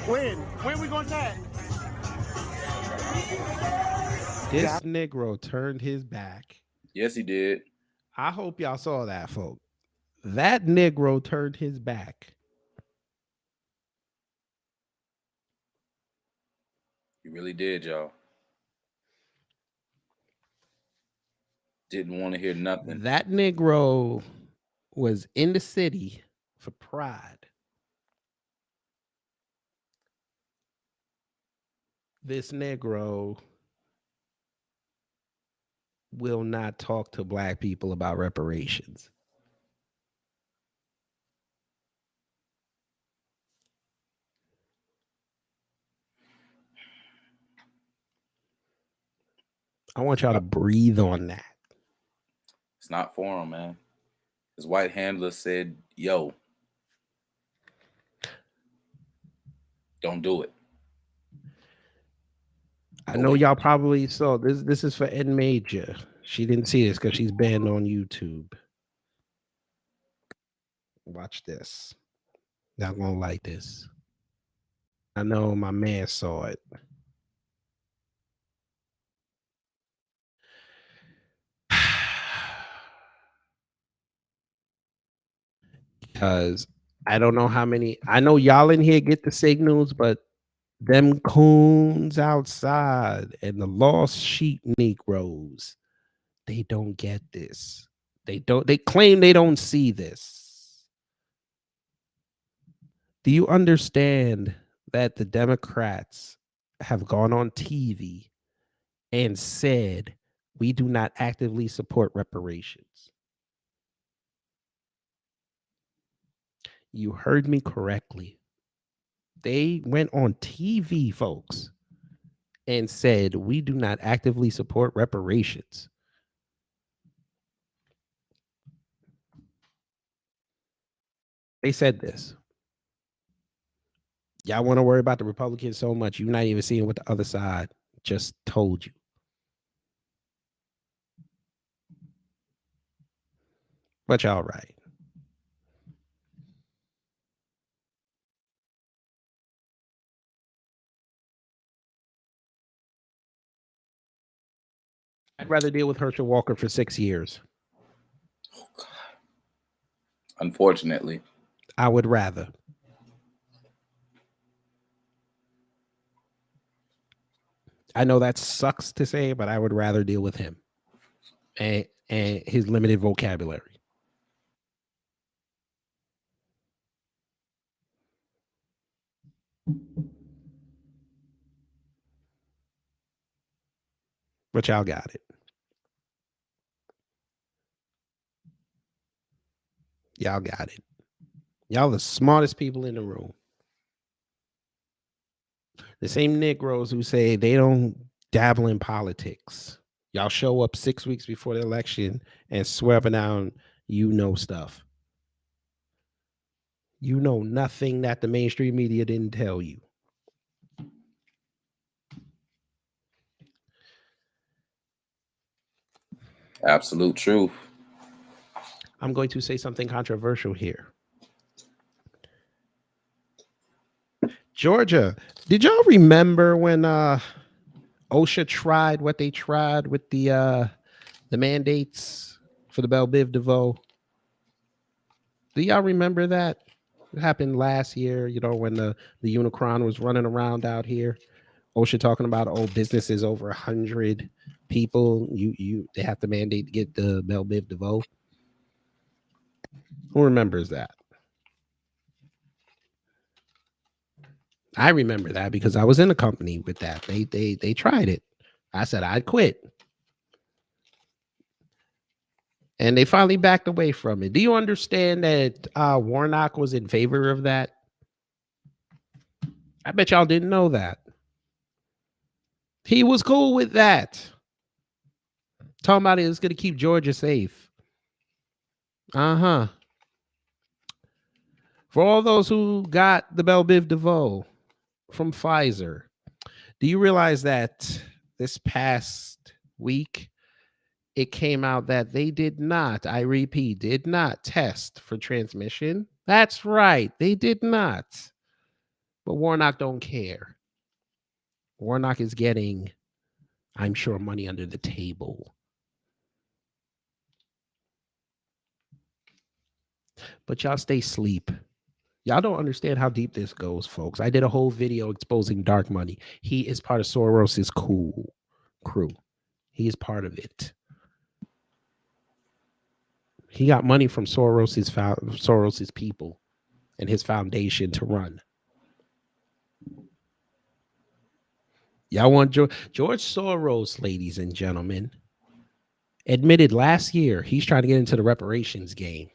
When we going to chat? This Negro turned his back. Yes, he did. I hope y'all saw that, folks. That Negro turned his back. He really did, y'all. Didn't want to hear nothing. That Negro was in the city for pride. This Negro will not talk to black people about reparations. I want y'all to breathe on that. It's not for him, man. His white handler said, yo, don't do it. I know y'all probably saw this. This is for Ed Major. She didn't see this because she's banned on YouTube. Watch this. Y'all gonna like this. I know my man saw it. Because I don't know how many. I know y'all in here get the signals, but them coons outside and the lost sheep Negroes, they don't get this. They claim they don't see this. Do you understand that the Democrats have gone on TV and said we do not actively support reparations? You heard me correctly. They went on TV, folks, and said we do not actively support reparations. They said this. Y'all want to worry about the Republicans so much, you're not even seeing what the other side just told you. But y'all right. I'd rather deal with Herschel Walker for 6 years. Oh, God. Unfortunately. I would rather. I know that sucks to say, but I would rather deal with him and his limited vocabulary. But y'all got it. Y'all got it. Y'all the smartest people in the room. The same Negroes who say they don't dabble in politics. Y'all show up 6 weeks before the election and swear up and down you know stuff. You know nothing that the mainstream media didn't tell you. Absolute truth. I'm going to say something controversial here. Georgia, did y'all remember when OSHA tried what they tried with the mandates for the Belle Biv DeVoe? Do y'all remember that? It happened last year, when the Unicron was running around out here. OSHA talking about businesses over 100 people. They have to mandate to get the Bell Biv DeVoe. Who remembers that? I remember that because I was in a company with that. They tried it. I said I'd quit. And they finally backed away from it. Do you understand that Warnock was in favor of that? I bet y'all didn't know that. He was cool with that. Talking about it's going to keep Georgia safe. Uh-huh. For all those who got the Bell Biv DeVoe from Pfizer, do you realize that this past week, it came out that they did not, I repeat, did not test for transmission? That's right. They did not. But Warnock don't care. Warnock is getting, I'm sure, money under the table. But y'all stay asleep. Y'all don't understand how deep this goes, folks. I did a whole video exposing dark money. He is part of Soros's crew. He is part of it. He got money from Soros's people and his foundation to run. Y'all want George Soros, ladies and gentlemen, admitted last year he's trying to get into the reparations game.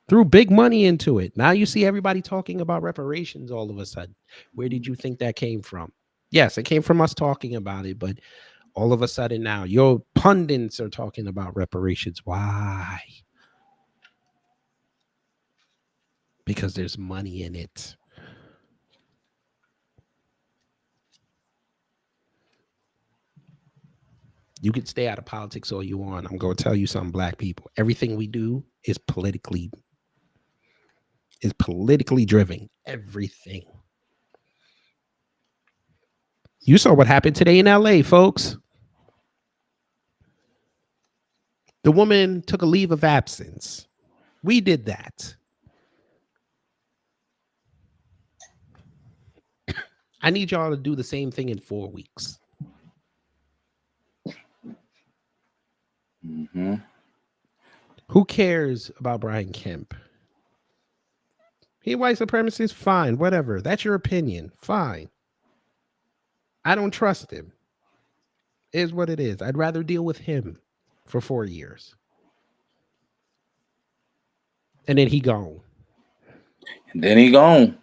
Threw big money into it. Now you see everybody talking about reparations all of a sudden. Where did you think that came from? Yes, it came from us talking about it, but all of a sudden now your pundits are talking about reparations. Why? Because there's money in it. You can stay out of politics all you want. I'm going to tell you something, black people. Everything we do is politically driven. Everything. You saw what happened today in LA, folks. The woman took a leave of absence. We did that. I need y'all to do the same thing in 4 weeks. Mm-hmm. Who cares about Brian Kemp? He white supremacist? Fine, whatever. That's your opinion. Fine. I don't trust him. It is what it is. I'd rather deal with him for 4 years. And then he gone. And then he gone.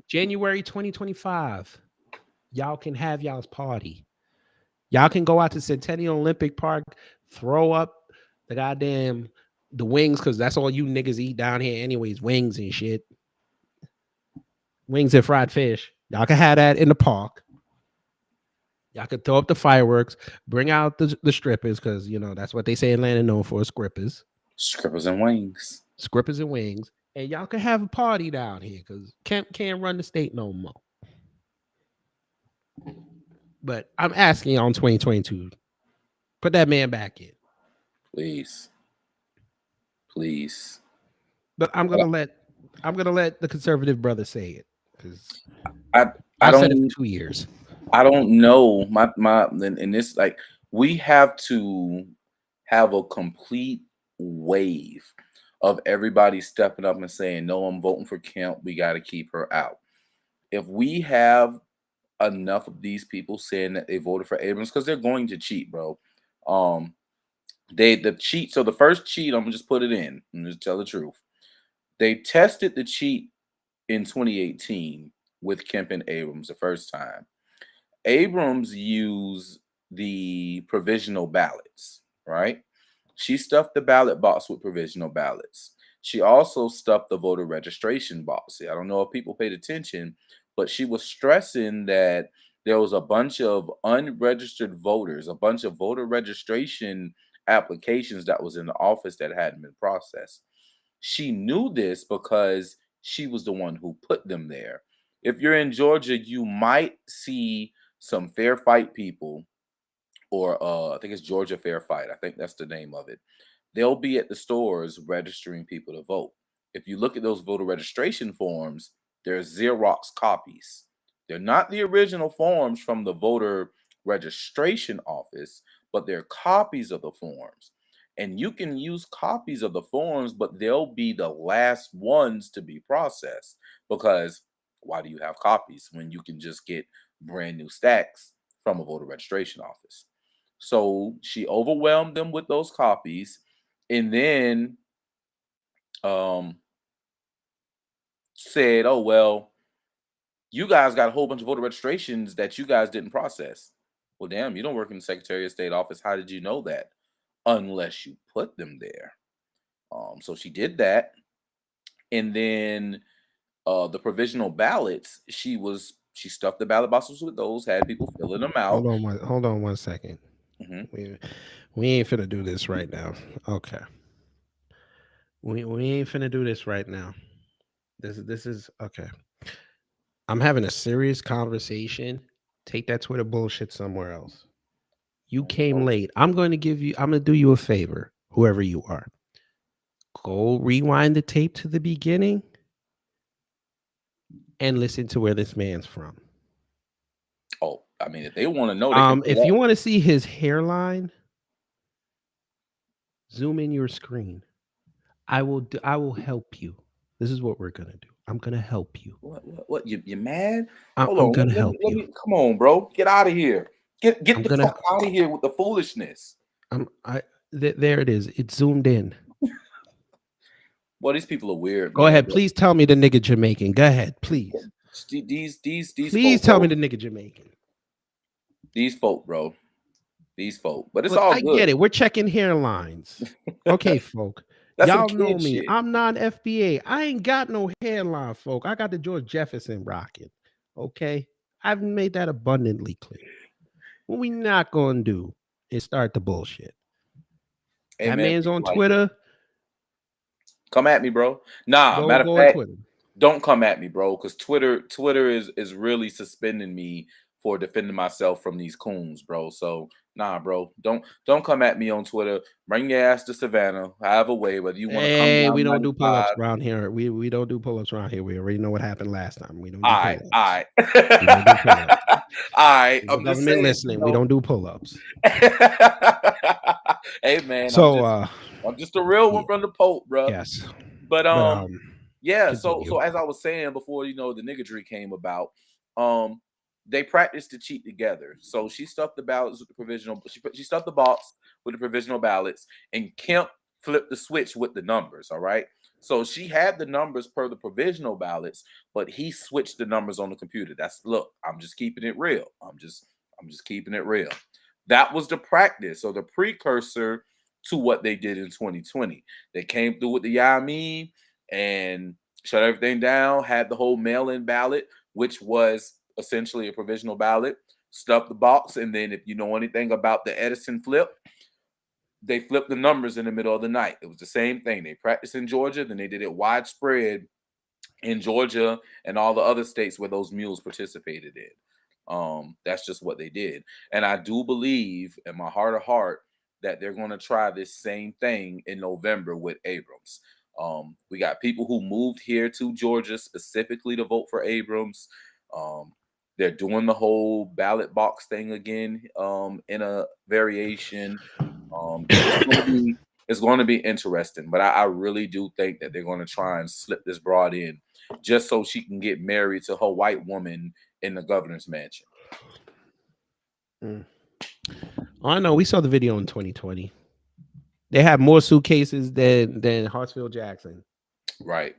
January 2025. Y'all can have y'all's party. Y'all can go out to Centennial Olympic Park, throw up the wings, because that's all you niggas eat down here anyways, wings and shit. Wings and fried fish. Y'all can have that in the park. Y'all can throw up the fireworks, bring out the strippers, because, that's what they say Atlanta known for, strippers. Strippers and wings. Strippers and wings. And y'all can have a party down here, because Kemp can't run the state no more. But I'm asking y'all in 2022, put that man back in. Please. But I'm gonna let the conservative brother say it, because I said it for 2 years. I don't know. My in this, like, we have to have a complete wave of everybody stepping up and saying, no, I'm voting for Kemp. We got to keep her out. If we have enough of these people saying that they voted for Abrams, because they're going to cheat, bro. The cheat. So the first cheat, I'm gonna just put it in and just tell the truth. They tested the cheat in 2018 with Kemp and Abrams the first time. Abrams used the provisional ballots, right? She stuffed the ballot box with provisional ballots. She also stuffed the voter registration box. I don't know if people paid attention, but she was stressing that there was a bunch of unregistered voters, a bunch of voter registration applications that was in the office that hadn't been processed. She knew this because she was the one who put them there. If you're in Georgia, you might see some Fair Fight people, or I think it's Georgia Fair Fight. I think that's the name of it, they'll be at the stores registering people to vote. If you look at those voter registration forms, they're Xerox copies. They're not the original forms from the voter registration office, but they're copies of the forms. And you can use copies of the forms, but they'll be the last ones to be processed, because why do you have copies when you can just get brand new stacks from a voter registration office? So she overwhelmed them with those copies, and then said, "Oh well, you guys got a whole bunch of voter registrations that you guys didn't process." Well, damn, you don't work in the Secretary of State office. How did you know that? Unless you put them there. So she did that, and then the provisional ballots, she stuffed the ballot boxes with those, had people filling them out. Hold on one second. We ain't finna do this right now. Okay. We ain't finna do this right now. This is okay. I'm having a serious conversation. Take that Twitter bullshit somewhere else. You came late. I'm going to do you a favor, whoever you are. Go rewind the tape to the beginning and listen to where this man's from. Oh, I mean, if they want to know, if you want to see his hairline, zoom in your screen. I will help you. This is what we're gonna do. I'm gonna help you. What? You mad? Hold on. I'm gonna help you. Come on, bro. Get out of here. Get the fuck out of here with the foolishness. There it is. It's zoomed in. Well, these people are weird. Go ahead. Please tell me the nigga Jamaican. Go ahead, please. These Please tell me the nigga Jamaican. These folk, bro. These folk. But it's all good. I get it. We're checking hairlines. Okay, folk. Y'all know me. Shit. I'm not FBA. I ain't got no hairline, folk. I got the George Jefferson rocking. Okay? I've made that abundantly clear. What we not going to do is start the bullshit. Hey, that man's on Twitter. Come at me, bro. Nah, matter of fact, don't come at me, bro, because Twitter is really suspending me for defending myself from these coons, bro. So nah, bro, don't come at me on Twitter. Bring your ass to Savannah. I have a way, whether you want to come down. We don't do pull-ups around here. We don't do pull-ups around here. We already know what happened last time. We don't do pull-ups. All right. All right. I'm just saying, listening. We don't do pull-ups. Hey man. So I'm just a real one from the Pope, bro. Yes. But yeah. So as I was saying before, the niggadry came about. They practiced to cheat together. So she stuffed the ballots with the provisional. She stuffed the box with the provisional ballots, and Kemp flipped the switch with the numbers. All right. So she had the numbers per the provisional ballots, but he switched the numbers on the computer. I'm just keeping it real. I'm just keeping it real. That was the practice, or the precursor to what they did in 2020. They came through with the Yami and shut everything down. Had the whole mail-in ballot, which was essentially a provisional ballot, stuff the box, and then if you know anything about the Edison flip, they flipped the numbers in the middle of the night. It was the same thing. They practiced in Georgia, then they did it widespread in Georgia and all the other states where those mules participated in. That's just what they did. And I do believe in my heart of heart that they're going to try this same thing in November with Abrams. We got people who moved here to Georgia specifically to vote for Abrams. They're doing the whole ballot box thing again in a variation. It's going to be interesting, but I really do think that they're going to try and slip this broad in just so she can get married to her white woman in the governor's mansion. I know. We saw the video in 2020. They had more suitcases than Hartsfield Jackson. Right.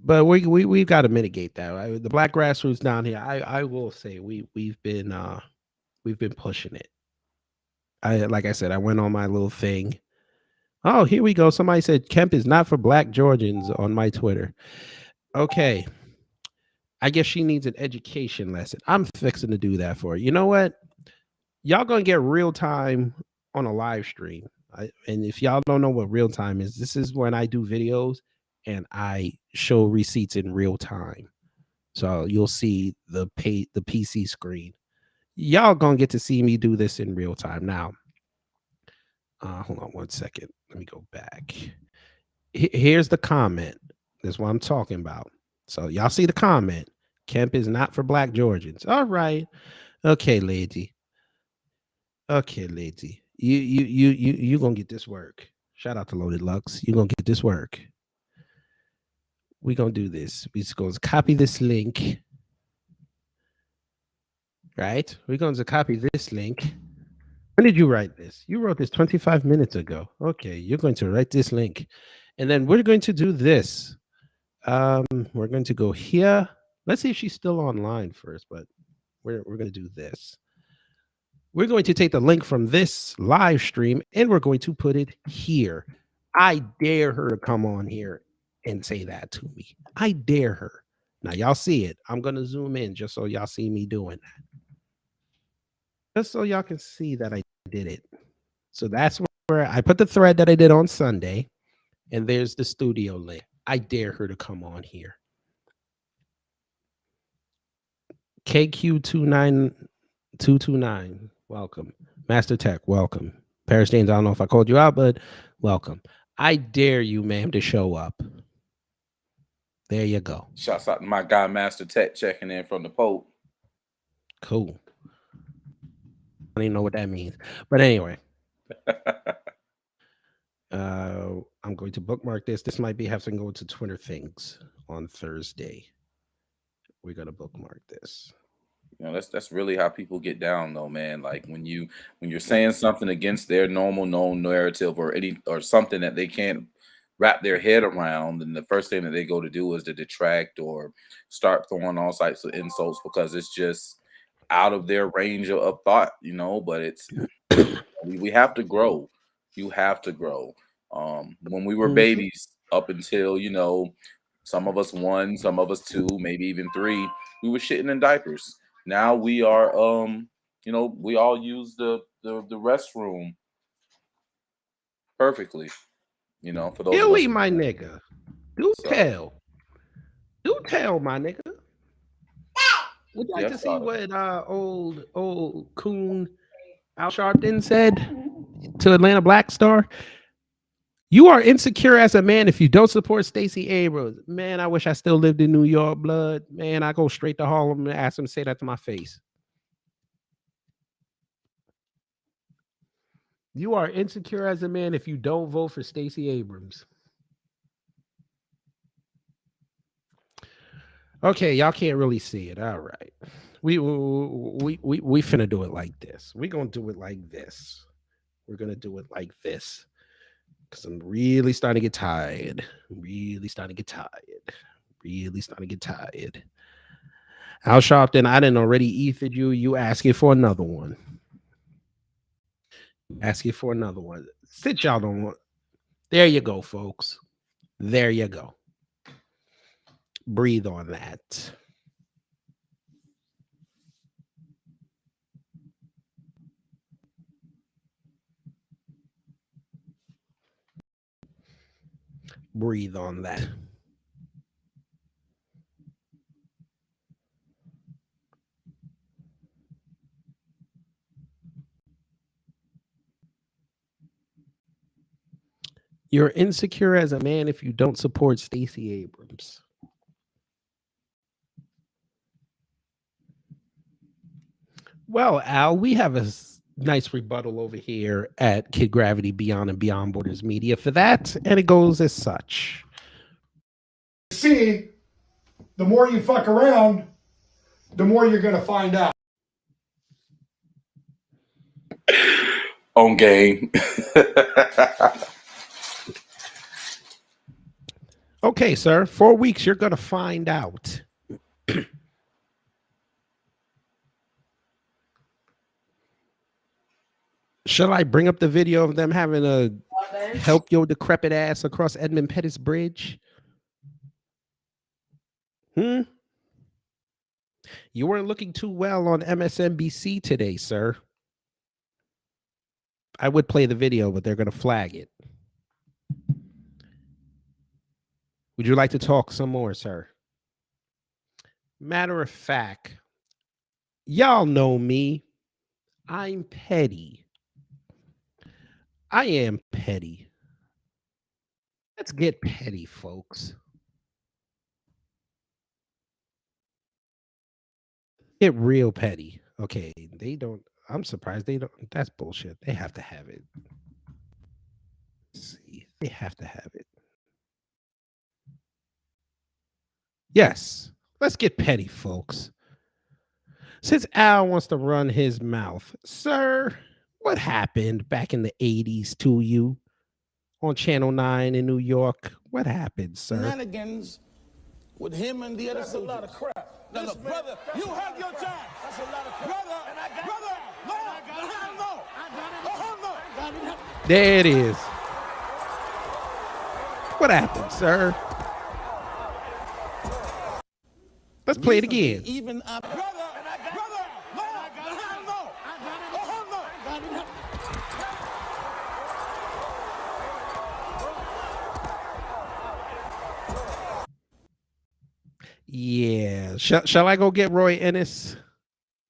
But we've got to mitigate that. The black grassroots down here, I will say we've been pushing it. Like I said, I went on my little thing. Oh, here we go. Somebody said Kemp is not for black Georgians on my Twitter. Okay. I guess she needs an education lesson. I'm fixing to do that for her. You know what? Y'all gonna get real time on a live stream. And if y'all don't know what real time is, this is when I do videos and I show receipts in real time. So you'll see the PC screen. Y'all gonna get to see me do this in real time. Now, Hold on 1 second. Let me go back. Here's the comment. That's what I'm talking about. So y'all see the comment. Kemp is not for black Georgians. All right. Okay, lady. Okay, lady. You gonna get this work. Shout out to Loaded Lux. You gonna get this work. We gonna do this. We just gonna copy this link. Right? We're going to copy this link. When did you write this? You wrote this 25 minutes ago. Okay, you're going to write this link. And then we're going to do this. We're going to go here. Let's see if she's still online first, but we're going to do this. We're going to take the link from this live stream and we're going to put it here. I dare her to come on here and say that to me. I dare her. Now, y'all see it. I'm going to zoom in just so y'all see me doing that. Just so y'all can see that I did it. So that's where I put the thread that I did on Sunday. And there's the studio link. I dare her to come on here. KQ29229, welcome. Master Tech, welcome. Paris James, I don't know if I called you out, but welcome. I dare you, ma'am, to show up. There you go. Shouts out to my guy, Master Tech, checking in from the Pope. Cool. I don't even know what that means. But anyway. I'm going to bookmark this. This might be having to go to Twitter things on Thursday. We're gonna bookmark this. You know, that's really how people get down, though, man. Like when you're saying something against their normal known narrative or something that they can't wrap their head around, and the first thing that they go to do is to detract or start throwing all types of insults because it's just out of their range of thought, you know. But it's we have to grow. You have to grow. When we were babies, up until, you know, some of us 1, some of us 2, maybe even 3, we were shitting in diapers. Now we are, you know, we all use the restroom perfectly. You know, for those of us. Really, my nigga. Do tell, my nigga. Would you like to see what old coon Al Sharpton said to Atlanta Black Star? You are insecure as a man if you don't support Stacey Abrams. Man, I wish I still lived in New York, blood. Man, I go straight to Harlem and ask him to say that to my face. You are insecure as a man if you don't vote for Stacey Abrams. Okay, y'all can't really see it. All right. We finna do it like this. We're gonna do it like this. We're gonna do it like this. Because I'm really starting to get tired. Al Sharpton, I didn't already ethered you. You asking for another one. Sit y'all don't want. There you go, folks. There you go. Breathe on that. Breathe on that. You're insecure as a man if you don't support Stacey Abrams. Well, Al, we have a nice rebuttal over here at Kid Gravity Beyond and Beyond Borders Media for that, and it goes as such. See, the more you fuck around, the more you're going to find out. On game. Okay, sir. 4 weeks, you're going to find out. Shall I bring up the video of them having a help your decrepit ass across Edmund Pettus Bridge? You weren't looking too well on MSNBC today, sir. I would play the video, but they're going to flag it. Would you like to talk some more, sir? Matter of fact, y'all know me. I'm petty. I am petty. Let's get petty, folks. Get real petty. Okay, they don't. I'm surprised they don't. That's bullshit. They have to have it. Let's see, they have to have it. Yes, let's get petty, folks. Since Al wants to run his mouth, sir, what happened back in the 80s to you on Channel 9 in New York? What happened, sir? Shenanigans with him and the other soldiers. That's a lot of crap. No, no, brother, you have your time. That's a lot of crap. Brother, and I got brother, no. There it is. What happened, sir? Let's play it again. Even brother, and I got brother, no. Yeah. Shall I go get Roy Ennis?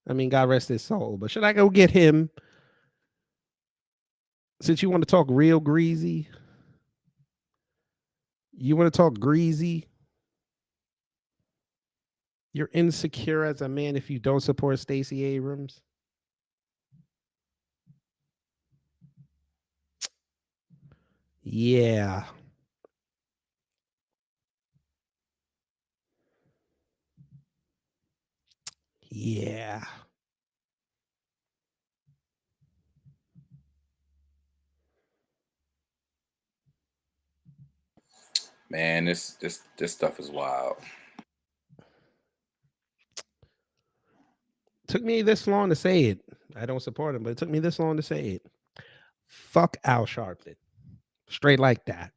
I mean, God rest his soul, but should I go get him? Since you want to talk real greasy, you want to talk greasy. You're insecure as a man if you don't support Stacey Abrams. Yeah. Yeah. Man, this stuff is wild. Took me this long to say it. I don't support him, but it took me this long to say it. Fuck Al Sharpton. Straight like that.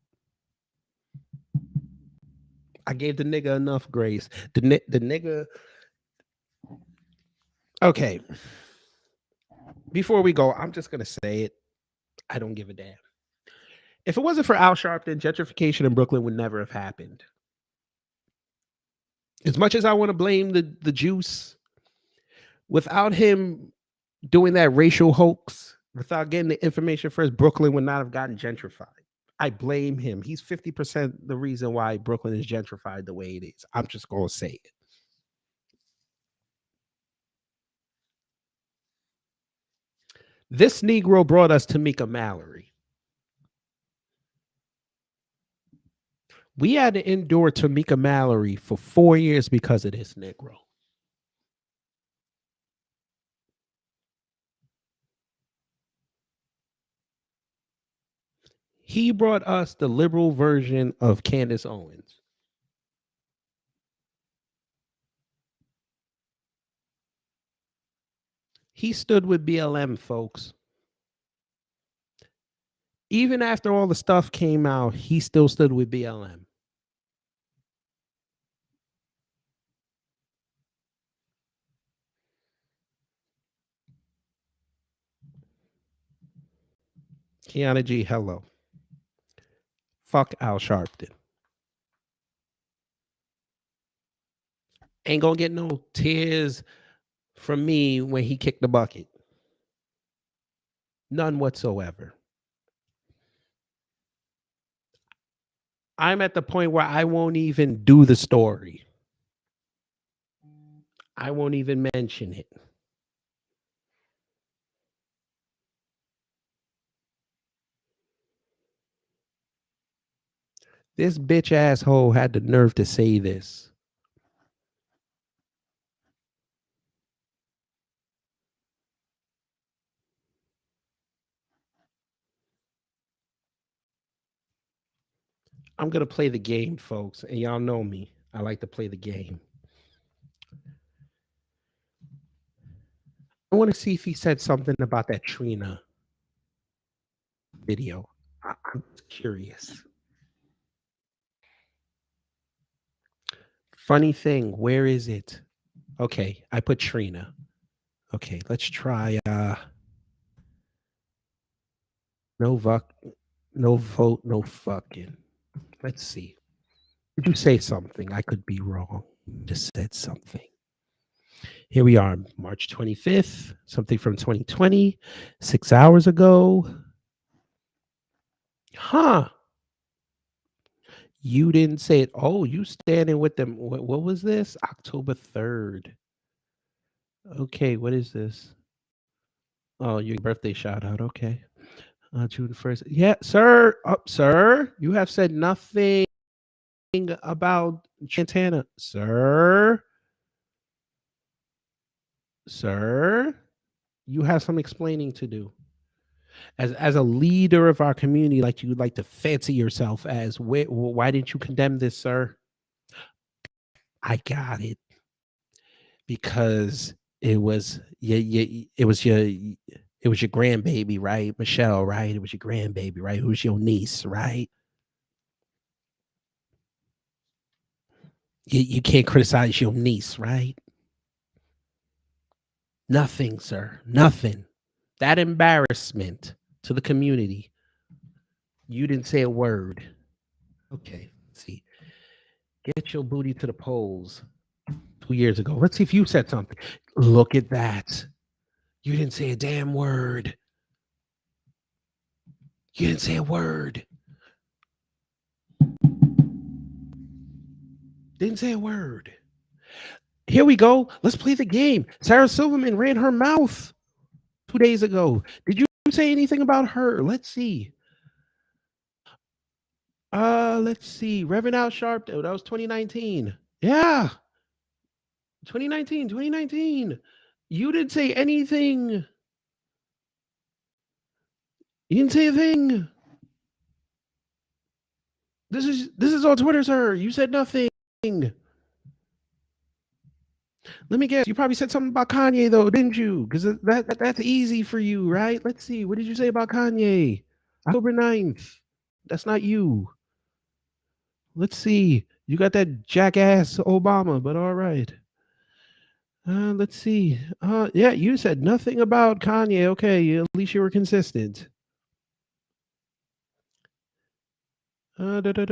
I gave the nigga enough grace. The nigga. Okay. Before we go, I'm just gonna say it. I don't give a damn. If it wasn't for Al Sharpton, gentrification in Brooklyn would never have happened. As much as I want to blame the juice, without him doing that racial hoax, without getting the information first, Brooklyn would not have gotten gentrified. I blame him. He's 50% the reason why Brooklyn is gentrified the way it is. I'm just going to say it. This Negro brought us Tamika Mallory. We had to endure Tamika Mallory for 4 years because of this Negro. He brought us the liberal version of Candace Owens. He stood with BLM, folks. Even after all the stuff came out, he still stood with BLM. Kiana G, hello. Fuck Al Sharpton. Ain't gonna get no tears from me when he kicked the bucket. None whatsoever. I'm at the point where I won't even do the story. I won't even mention it. This bitch asshole had the nerve to say this. I'm going to play the game, folks. And y'all know me. I like to play the game. I want to see if he said something about that Trina video. I'm curious. Funny thing, where is it? Okay, I put Trina. Okay, let's try no vote, no fucking. Let's see. Did you say something? I could be wrong. Just said something. Here we are, March 25th, something from 2020, 6 hours ago. Huh? You didn't say it. Oh, you standing with them. What was this? October 3rd. Okay, what is this? Oh, your birthday shout out. Okay. June 1st. Yeah, sir. Sir, you have said nothing about Santana. Sir. Sir, you have some explaining to do. As a leader of our community, like you would like to fancy yourself as, why didn't you condemn this, sir? I got it. Because it was it was your grandbaby, right? Michelle, right? It was your grandbaby, right? It was your niece, right? You can't criticize your niece, right? Nothing, sir. Nothing. That embarrassment to the community. You didn't say a word. Okay, let's see. Get your booty to the polls 2 years ago. Let's see if you said something. Look at that. You didn't say a damn word. You didn't say a word. Didn't say a word. Here we go. Let's play the game. Sarah Silverman ran her mouth 2 days ago. Did you say anything about her? Let's see. Let's see. Reverend Al Sharp. Oh, that was 2019. Yeah. 2019. You didn't say anything. You didn't say a thing. This is on Twitter, sir. You said nothing. Let me guess. You probably said something about Kanye, though, didn't you? Because that's easy for you, right? Let's see. What did you say about Kanye? October 9th. That's not you. Let's see. You got that jackass Obama, but all right. Let's see. Yeah, you said nothing about Kanye. Okay, at least you were consistent. Yeah,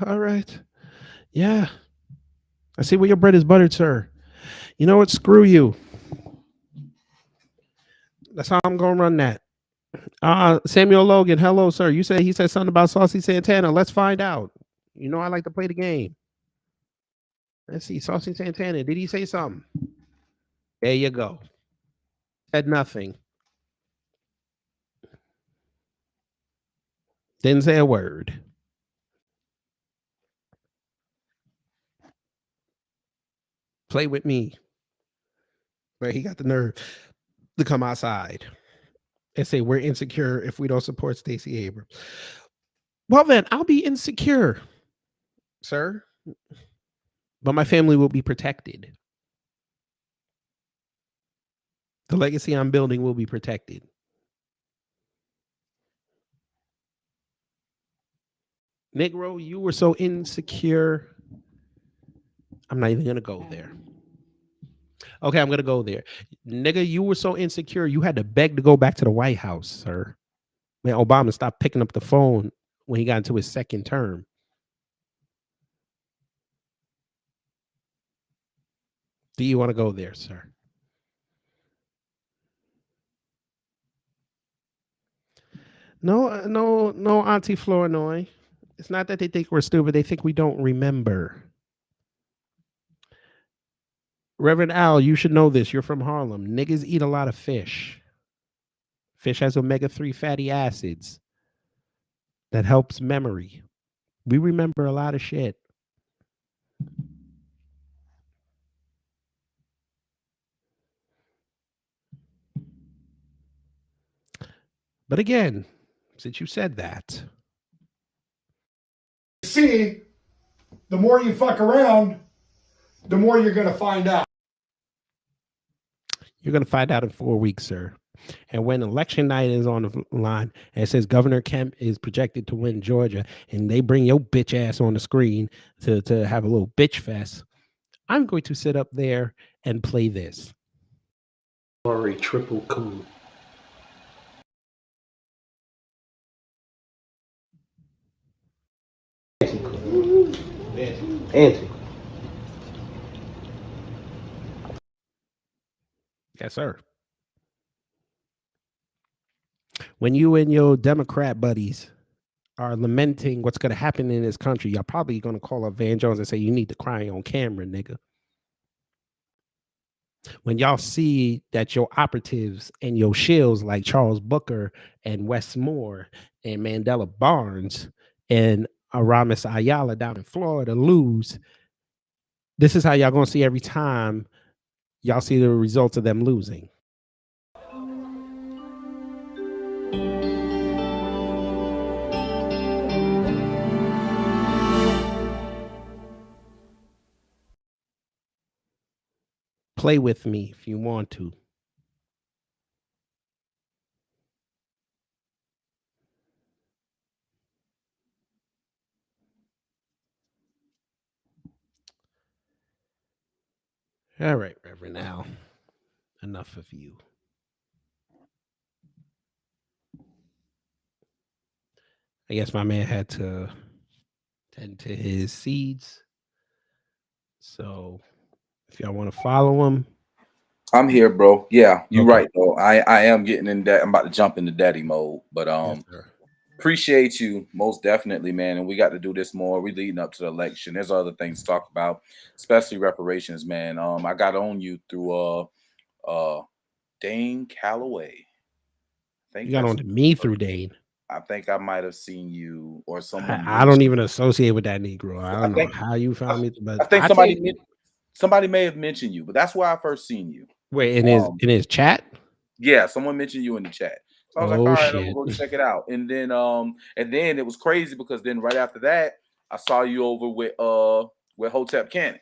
all right. Yeah. I see where your bread is buttered, sir. You know what? Screw you. That's how I'm going to run that. Samuel Logan, hello, sir. He said something about Saucy Santana. Let's find out. You know I like to play the game. Let's see. Saucy Santana. Did he say something? There you go. Said nothing. Didn't say a word. Play with me. But he got the nerve to come outside and say we're insecure if we don't support Stacey Abrams. Well, then I'll be insecure, sir. But my family will be protected. The legacy I'm building will be protected. Negro, you were so insecure. I'm not even going to go there. Okay, I'm going to go there. Nigga, you were so insecure, you had to beg to go back to the White House, sir. Man, Obama stopped picking up the phone when he got into his second term. Do you want to go there, sir? No, Auntie Flournoy. It's not that they think we're stupid. They think we don't remember. Reverend Al, you should know this. You're from Harlem. Niggas eat a lot of fish. Fish has omega-3 fatty acids that helps memory. We remember a lot of shit. But again, since you said that. See, the more you fuck around, the more you're going to find out. You're going to find out in 4 weeks, sir. And when election night is on the line and it says Governor Kemp is projected to win Georgia and they bring your bitch ass on the screen to have a little bitch fest, I'm going to sit up there and play this. Sorry, triple coup. Anti. Yes, sir. when you and your Democrat buddies are lamenting what's going to happen in this country, y'all probably going to call up Van Jones and say, you need to cry on camera, nigga. When y'all see that your operatives and your shills like Charles Booker and Wes Moore and Mandela Barnes and Aramis Ayala down in Florida lose, this is how y'all going to see every time y'all see the results of them losing. Play with me if you want to. All right, Reverend Al. Enough of you. I guess my man had to tend to his seeds. So if y'all want to follow him. I'm here, bro. Yeah, you're right, though. I am getting in that. I'm about to jump into daddy mode. But Yes, appreciate you most definitely, man. And we got to do this more. We leading up to the election. There's other things to talk about, especially reparations, man. I got on you through Dane Calloway. You got on to me through Dane. I think I might have seen you or someone. I don't even associate with that Negro. I don't know how you found me, but I think somebody may have mentioned you, but that's where I first seen you. Wait, in his chat? Yeah, someone mentioned you in the chat. So I was like, all right, I'm gonna go check it out. And then it was crazy because then right after that, I saw you over with Hotep Cannon.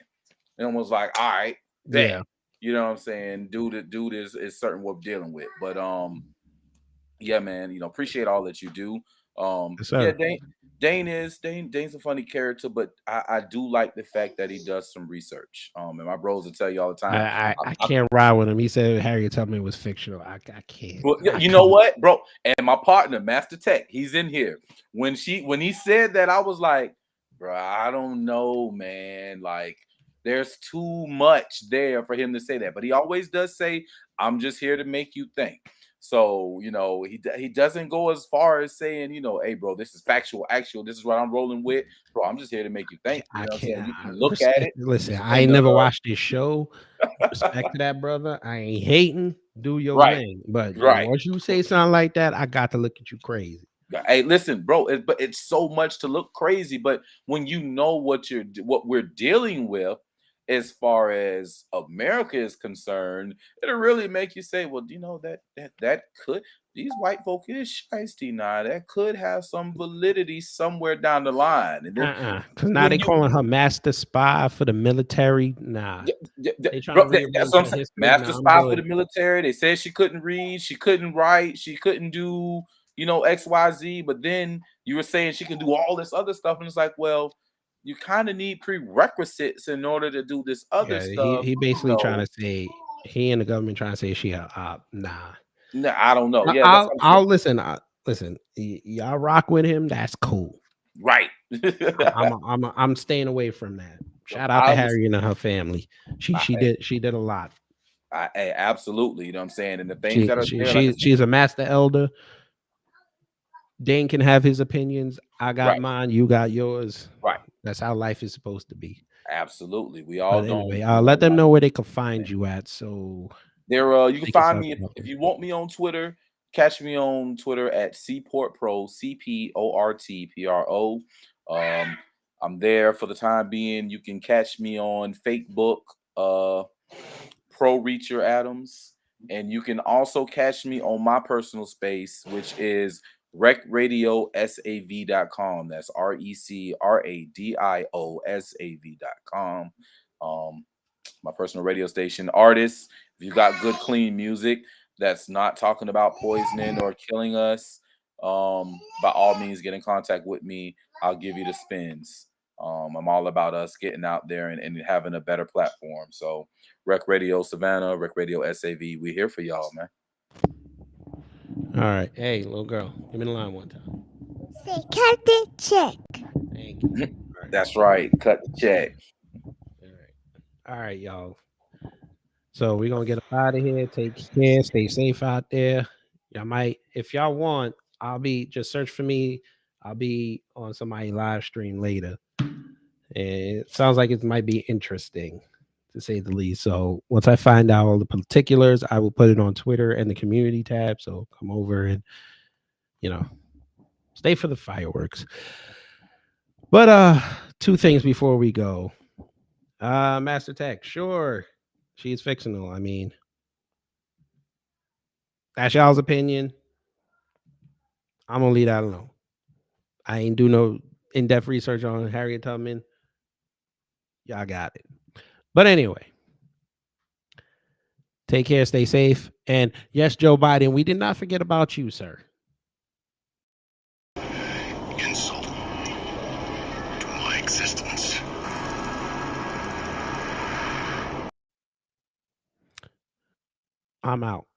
And was like, all right, yeah. You know what I'm saying? Dude is certain what we're dealing with. But yeah, man, appreciate all that you do. Yeah, Dane's a funny character, but I do like the fact that he does some research. And my bros will tell you all the time. I can't ride with him. He said Harriet Tubman was fictional. I can't. Well, you know what, bro? And my partner, Master Tech, he's in here. When he said that, I was like, bro, I don't know, man. Like, there's too much there for him to say that. But he always does say, I'm just here to make you think. So, he doesn't go as far as saying, hey, bro, this is factual, actual. This is what I'm rolling with. Bro, I'm just here to make you think. You know what I'm saying? You can look at it. Listen, I ain't never watched this show. Respect to that, brother. I ain't hating. Do your thing. But once you say something like that, I got to look at you crazy. Hey, listen, bro, it's so much to look crazy. But when you know what we're dealing with, as far as America is concerned, it'll really make you say, well, that could, these white folk is shiesty now. That could have some validity somewhere down the line. And then, because now they calling her master spy for the military. Nah, they trying to that's what I'm saying. Master spy for the military. They said she couldn't read, she couldn't write, she couldn't do, XYZ. But then you were saying she can do all this other stuff, and it's like, well, you kind of need prerequisites in order to do this other stuff. He basically trying to say, he and the government trying to say she a op. Nah, I don't know. Yeah, I'll listen. Listen, y'all rock with him. That's cool. Right. I'm staying away from that. Shout out to Harry and her family. She did a lot. Absolutely. You know what I'm saying? And the things that are she's a master elder. Dane can have his opinions. I got mine. You got yours. Right. That's how life is supposed to be. Absolutely. We all anyway, let them know where they can find you at. So you can find me if you want me on Twitter. Catch me on Twitter at CportPro, CPORTPRO. I'm there for the time being. You can catch me on Facebook, Pro Reacher Adams, and you can also catch me on my personal space, which is recradiosav.com. That's recradiosAV.com. My personal radio station. Artists, if you got good, clean music that's not talking about poisoning or killing us, by all means, get in contact with me. I'll give you the spins. I'm all about us getting out there and having a better platform. So, Rec Radio Savannah, Rec Radio SAV, we're here for y'all, man. All right. Hey, little girl, give me the line one time. Say, cut the check. Thank you. Right. That's right. Cut the check. All right, y'all. So we're going to get up out of here. Take care. Stay safe out there. Y'all might, if y'all want, I'll be just search for me. I'll be on somebody live stream later. And it sounds like it might be interesting, to say the least. So once I find out all the particulars, I will put it on Twitter and the community tab. So come over and, you know, stay for the fireworks. But two things before we go. Master Tech, sure, she's fictional. I mean, that's y'all's opinion. I'm gonna leave that alone. I ain't do no in-depth research on Harriet Tubman. Y'all got it. But anyway, take care, stay safe. And yes, Joe Biden, we did not forget about you, sir. Insult to my existence. I'm out.